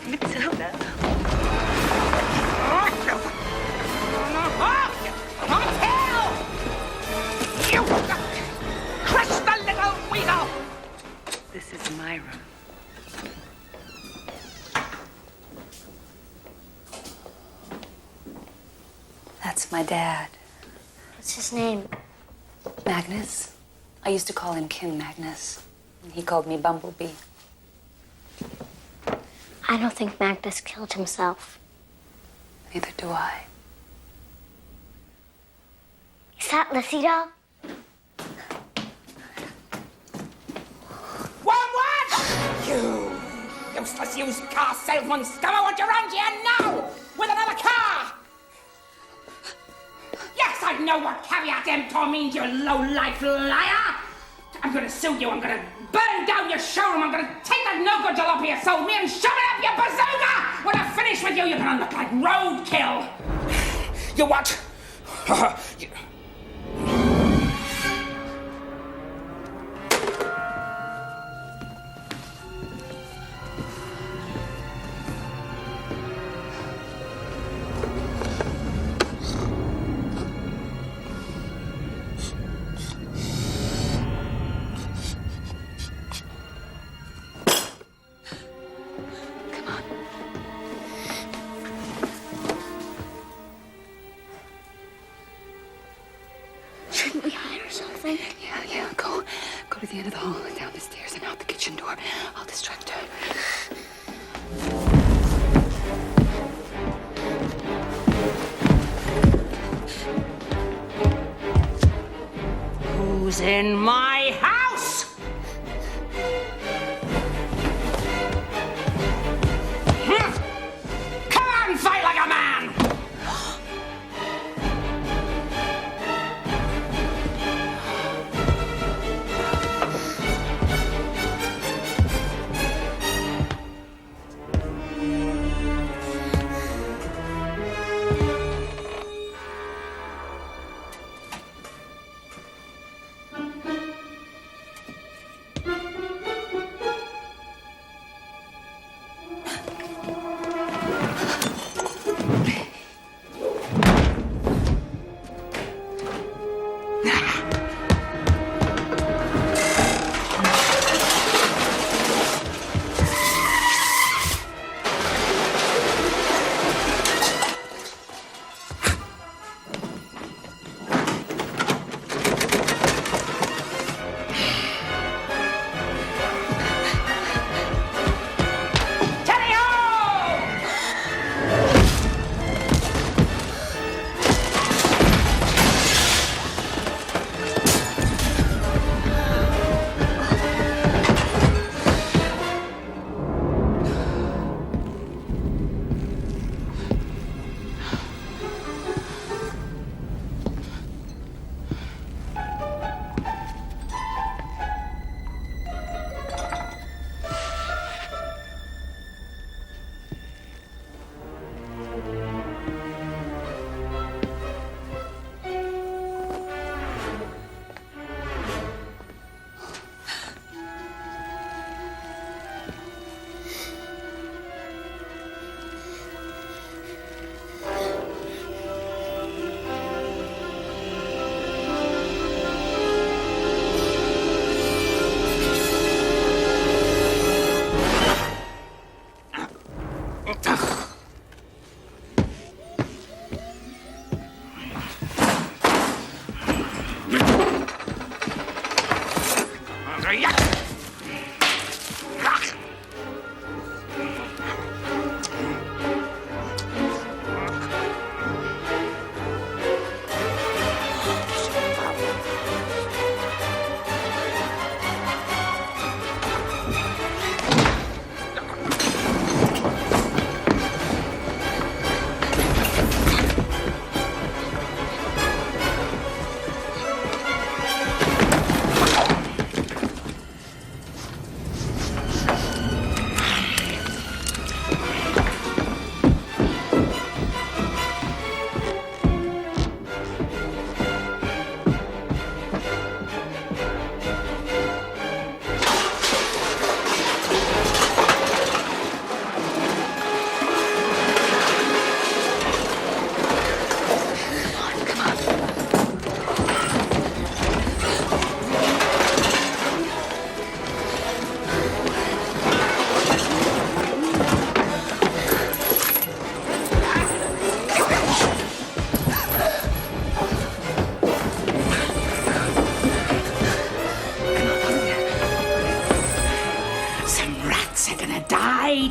Matilda. You crush the little weasel! This is my room. That's my dad. What's his name? Magnus. I used to call him King Magnus. And he called me Bumblebee. I don't think Magnus killed himself. Neither do I. Is that Lissy Doll? You useless used car salesman scum! I want you around here now with another car! Yes, I know what caveat emptor means, you low-life liar! I'm gonna sue you, I'm gonna burn down your showroom, I'm gonna take that no-good jalopy you sold me and shove it up your bazooka! When I finish with you, you're gonna look like roadkill! You what? Go to the end of the hall, down the stairs, and out the kitchen door. I'll distract her. Who's in my house? Come on, fight like a man!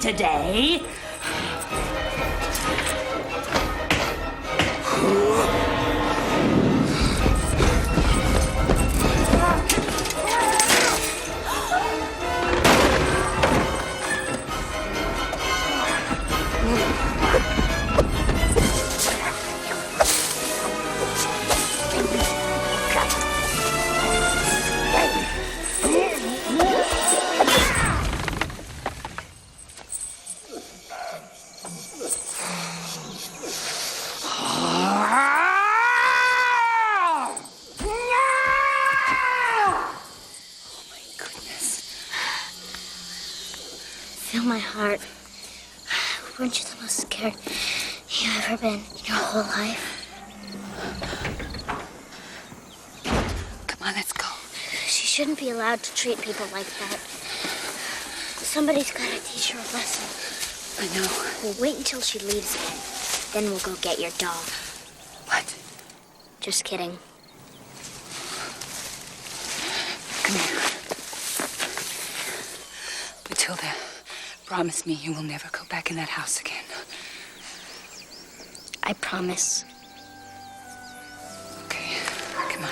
Today. Feel my heart. Weren't you the most scared you've ever been in your whole life? Come on, let's go. She shouldn't be allowed to treat people like that. Somebody's got to teach her a lesson. I know. We'll wait until she leaves again. Then we'll go get your doll. What? Just kidding. Come here. Matilda, promise me you will never go back in that house again. I promise. Okay, come on.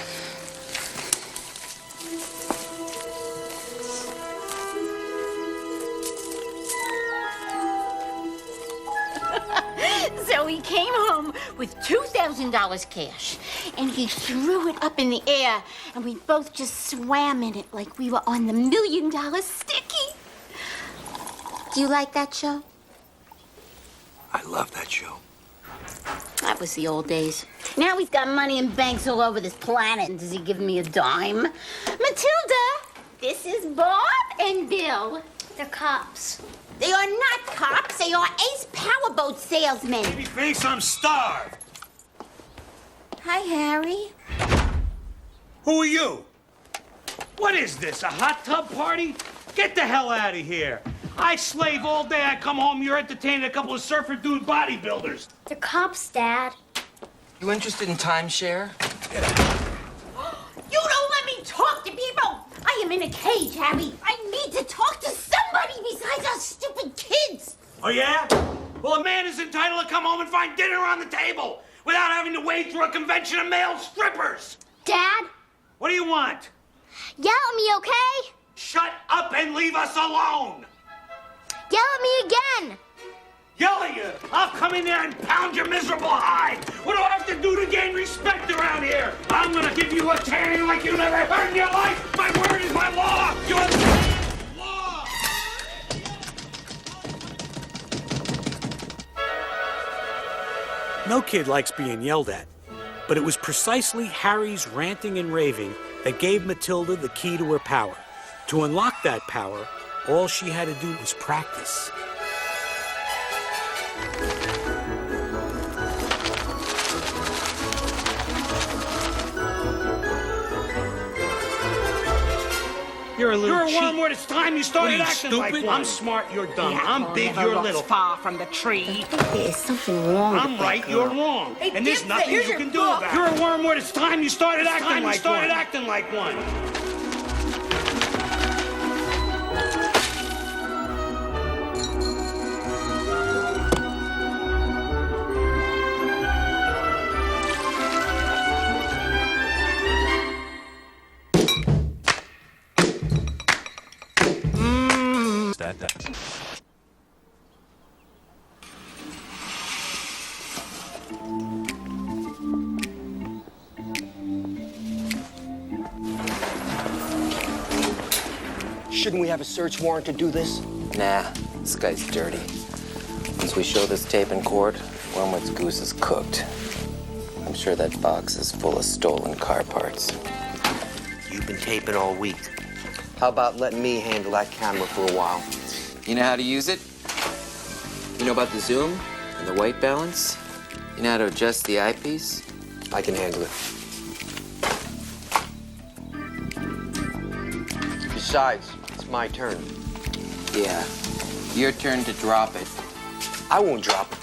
So he came home with $2,000 cash, and he threw it up in the air, and we both just swam in it like we were on the $1 Million Sticky. Do you like that show? I love that show. That was the old days. Now he's got money in banks all over this planet, and does he give me a dime? Matilda, this is Bob and Bill. They're cops. They are not cops. They are Ace Powerboat salesmen. Babyface, I'm starved. Hi, Harry. Who are you? What is this, a hot tub party? Get the hell out of here. I slave all day. I come home, you're entertaining a couple of surfer dude bodybuilders. They're cops, Dad. You interested in timeshare? You don't let me talk to people. I am in a cage, Harry. I need to talk to somebody besides us stupid kids. Oh, yeah? Well, a man is entitled to come home and find dinner on the table without having to wade through a convention of male strippers. Dad? What do you want? Yell at me, okay? Shut up and leave us alone. Yell at me again. Yell at you. I'll come in there and pound your miserable hide. What do I have to do to gain respect around here? I'm gonna give you a tanning like you never heard in your life. My word is my law. You understand? Law. No kid likes being yelled at, but it was precisely Harry's ranting and raving that gave Matilda the key to her power. To unlock that power, all she had to do was practice. You're a little cheap. You're a wormwood. It's time you started acting like one. I'm smart, you're dumb. I'm big, you're little. Far from the tree. There's something wrong I'm with right, that you're girl. wrong. Hey, And there's Dipset, nothing here's you your can do book. about it. You're a wormwood. It's time you started acting like one. Shouldn't we have a search warrant to do this? Nah, this guy's dirty. Once we show this tape in court, Wormwood's goose is cooked. I'm sure that box is full of stolen car parts. You've been taping all week. How about letting me handle that camera for a while? You know how to use it? You know about the zoom and the white balance? You know how to adjust the eyepiece? I can handle it. Besides, it's my turn. Yeah. Your turn to drop it. I won't drop it.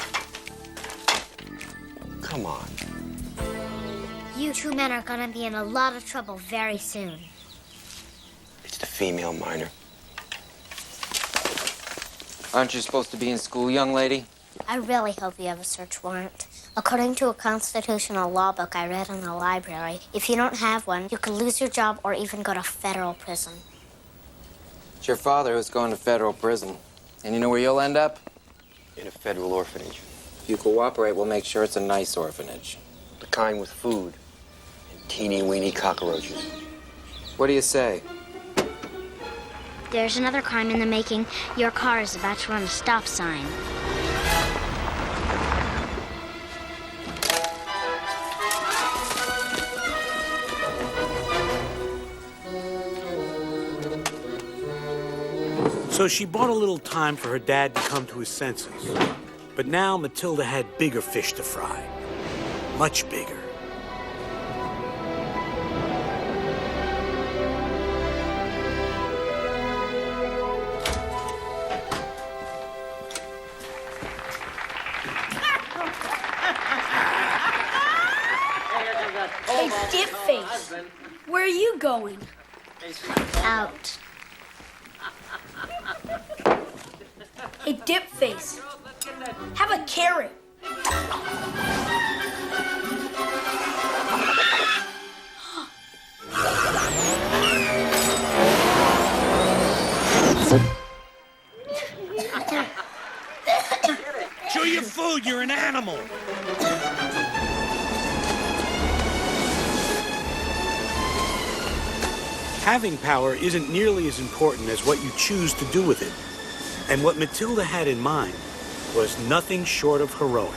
Come on. You two men are gonna be in a lot of trouble very soon. It's the female minor. Aren't you supposed to be in school, young lady? I really hope you have a search warrant. According to a constitutional law book I read in the library, if you don't have one, you could lose your job or even go to federal prison. It's your father who's going to federal prison. And you know where you'll end up? In a federal orphanage. If you cooperate, we'll make sure it's a nice orphanage. The kind with food and teeny-weeny cockroaches. What do you say? There's another crime in the making. Your car is about to run a stop sign. So she bought a little time for her dad to come to his senses. But now Matilda had bigger fish to fry. Much bigger. Hey, Dipface, where are you going? Out. Hey, Dip Face, have a carrot. Chew your food, you're an animal. Having power isn't nearly as important as what you choose to do with it. And what Matilda had in mind was nothing short of heroic.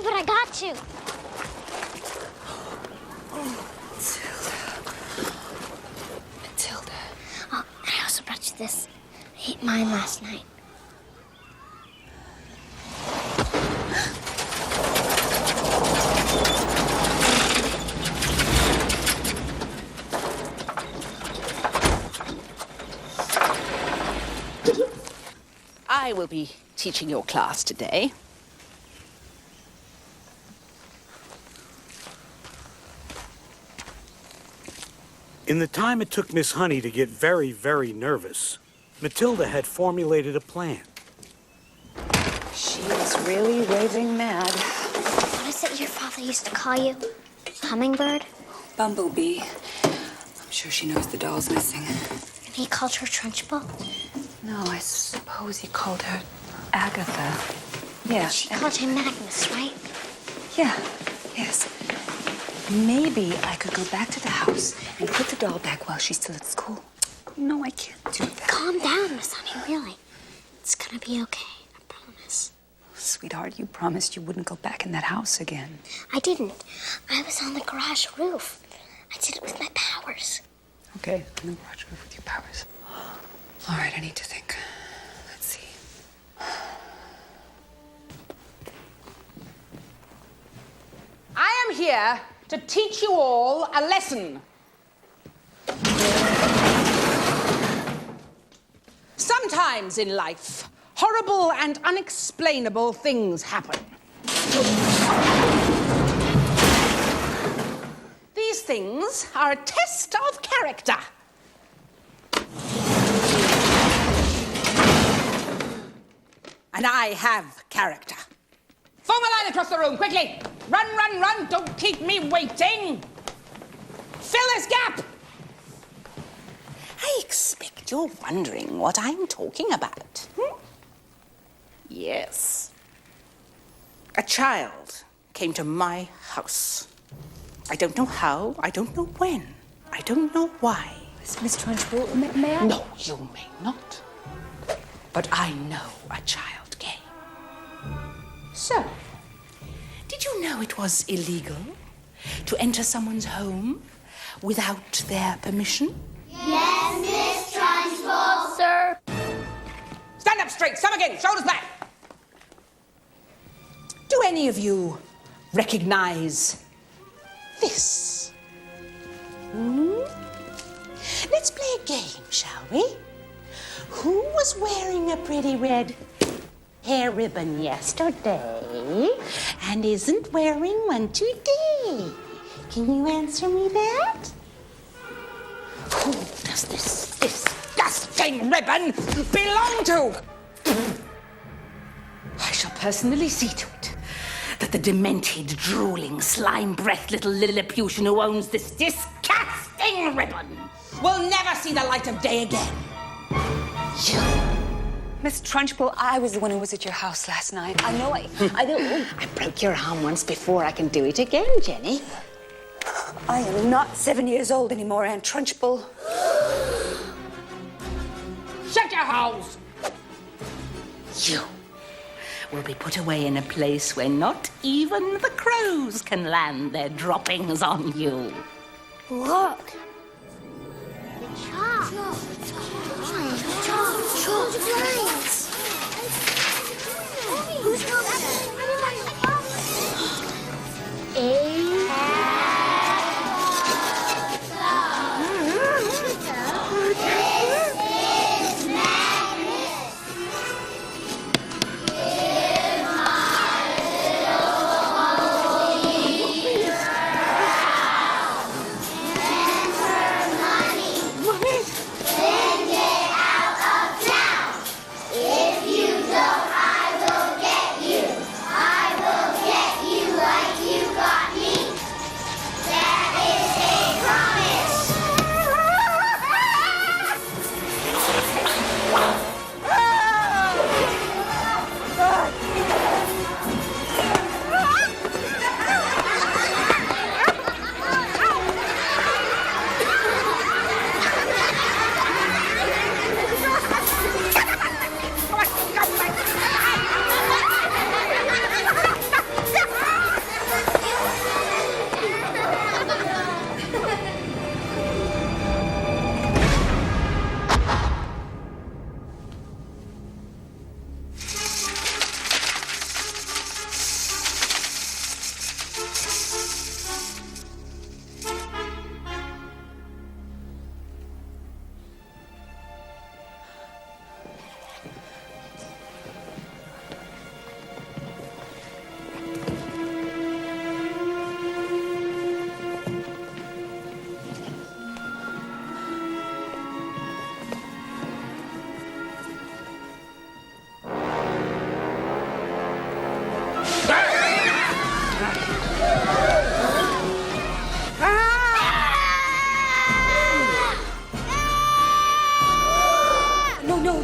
Okay, but I got you. Matilda. Oh, I also brought you this. I ate mine last night. I will be teaching your class today. In the time it took Miss Honey to get very, very nervous, Matilda had formulated a plan. She is really raving mad. What is it your father used to call you? Hummingbird? Bumblebee. I'm sure she knows the doll's missing. And he called her Trunchbull? No, I suppose he called her Agatha. Yeah. She called him Magnus, right? Yeah, yes. Maybe I could go back to the house and put the doll back while she's still at school. No, I can't do that. Calm down, Miss Honey, really. It's gonna be okay, I promise. Sweetheart, you promised you wouldn't go back in that house again. I didn't. I was on the garage roof. I did it with my powers. Okay, on the garage roof with your powers. All right, I need to think. Let's see. I am here to teach you all a lesson. Sometimes in life, horrible and unexplainable things happen. These things are a test of character. And I have character. Form a line across the room, quickly! Run, run, run! Don't keep me waiting! Fill this gap! I expect you're wondering what I'm talking about. Yes. A child came to my house. I don't know how, I don't know when, I don't know why. Miss Trunchbull, may I? No, you may not. But I know a child came. So, did you know it was illegal to enter someone's home without their permission? Yes, Miss Trunchbull, sir. Stand up straight, some again, shoulders back. Do any of you recognize this? Let's play a game, shall we? Who was wearing a pretty red hair ribbon yesterday and isn't wearing one today? Can you answer me that? Who does this disgusting ribbon belong to? I shall personally see to it that the demented, drooling, slime-breathed little Lilliputian who owns this disgusting ribbon will never see the light of day again. You. Miss Trunchbull, I was the one who was at your house last night. I know I don't. I broke your arm once before. I can do it again, Jenny. I am not 7 years old anymore, Aunt Trunchbull. Shut your house! You will be put away in a place where not even the crows can land their droppings on you. Look. Who's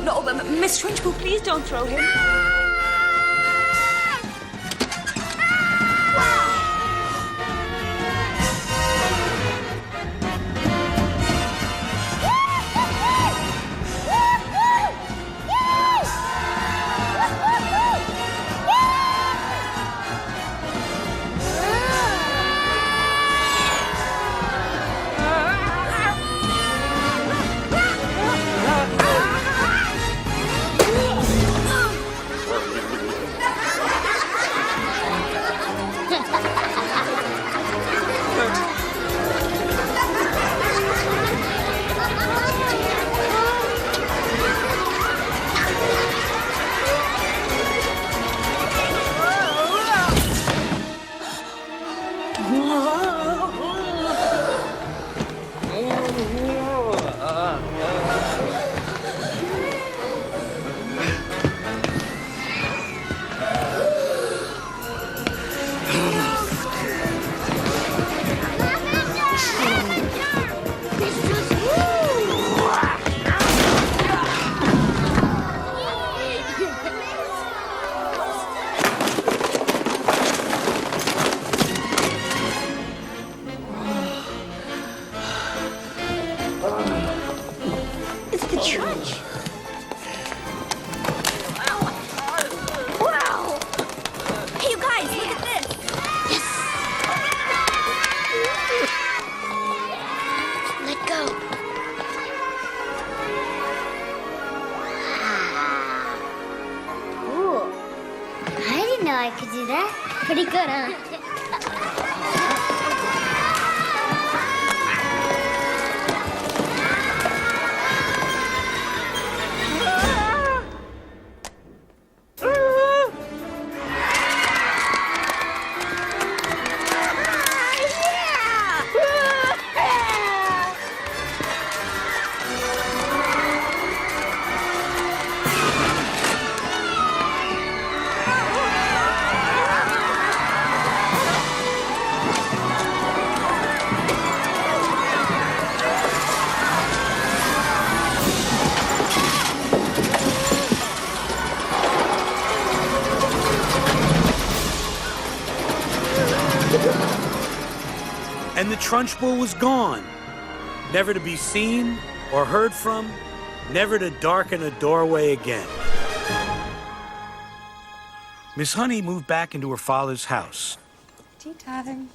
no, Miss Trunchbull, please don't throw him. I could do that. Pretty good, huh? And the Trunchbull was gone, never to be seen or heard from, never to darken a doorway again. Miss Honey moved back into her father's house. Tea time.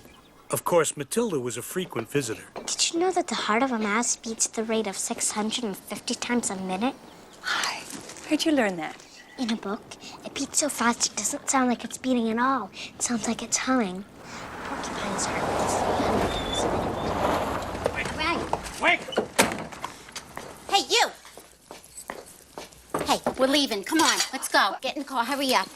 Of course, Matilda was a frequent visitor. Did you know that the heart of a mouse beats at the rate of 650 times a minute? Hi. Where'd you learn that? In a book. It beats so fast it doesn't sound like it's beating at all. It sounds like it's humming. Porcupine's heart beats 300 times a minute. Wait! Hey, you! Hey, we're leaving. Come on, let's go. Get in the car, hurry up.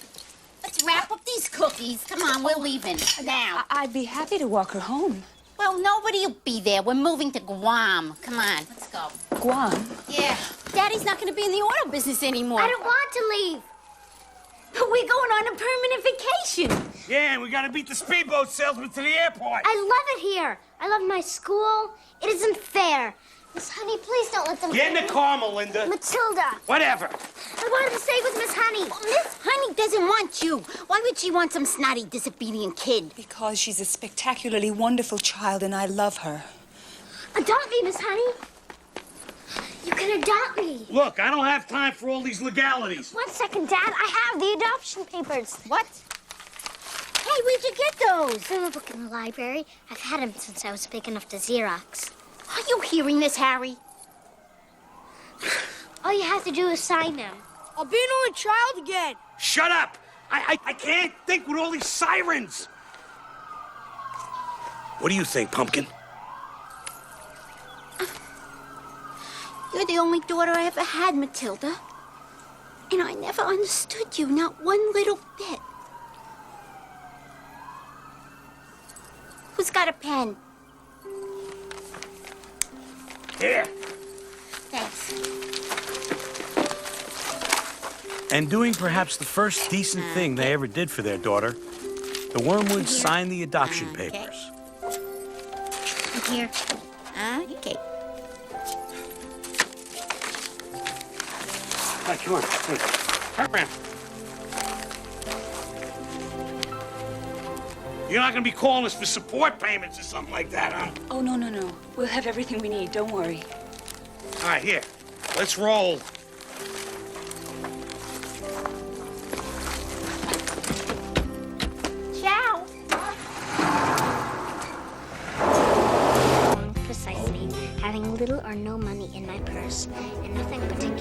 Let's wrap up these cookies. Come on, we're leaving. Now. I'd be happy to walk her home. Well, nobody'll be there. We're moving to Guam. Come on, let's go. Guam? Yeah. Daddy's not going to be in the auto business anymore. I don't want to leave. We're going on a permanent vacation. Yeah, and we gotta beat the speedboat salesman to the airport. I love it here. I love my school. It isn't fair. Miss Honey, please don't let them Get in the car, Melinda. Matilda. Whatever. I wanted to stay with Miss Honey. Well, Miss Honey doesn't want you. Why would she want some snotty, disobedient kid? Because she's a spectacularly wonderful child and I love her. Adopt me, Miss Honey. You can adopt me. Look, I don't have time for all these legalities. 1 second, Dad. I have the adoption papers. What? Hey, where'd you get those? From a book in the library. I've had them since I was big enough to Xerox. Are you hearing this, Harry? All you have to do is sign them. I'll be an only child again. Shut up! I can't think with all these sirens. What do you think, Pumpkin? You're the only daughter I ever had, Matilda. And I never understood you, not one little bit. Who's got a pen? Here. Thanks. And doing perhaps the first decent thing they ever did for their daughter, the Wormwoods signed the adoption papers. Here. Okay. Right, come on. Turn around. You're not gonna be calling us for support payments or something like that, huh? Oh, no, no, no. We'll have everything we need. Don't worry. All right, here. Let's roll. Ciao. Precisely, having little or no money in my purse, and nothing particular.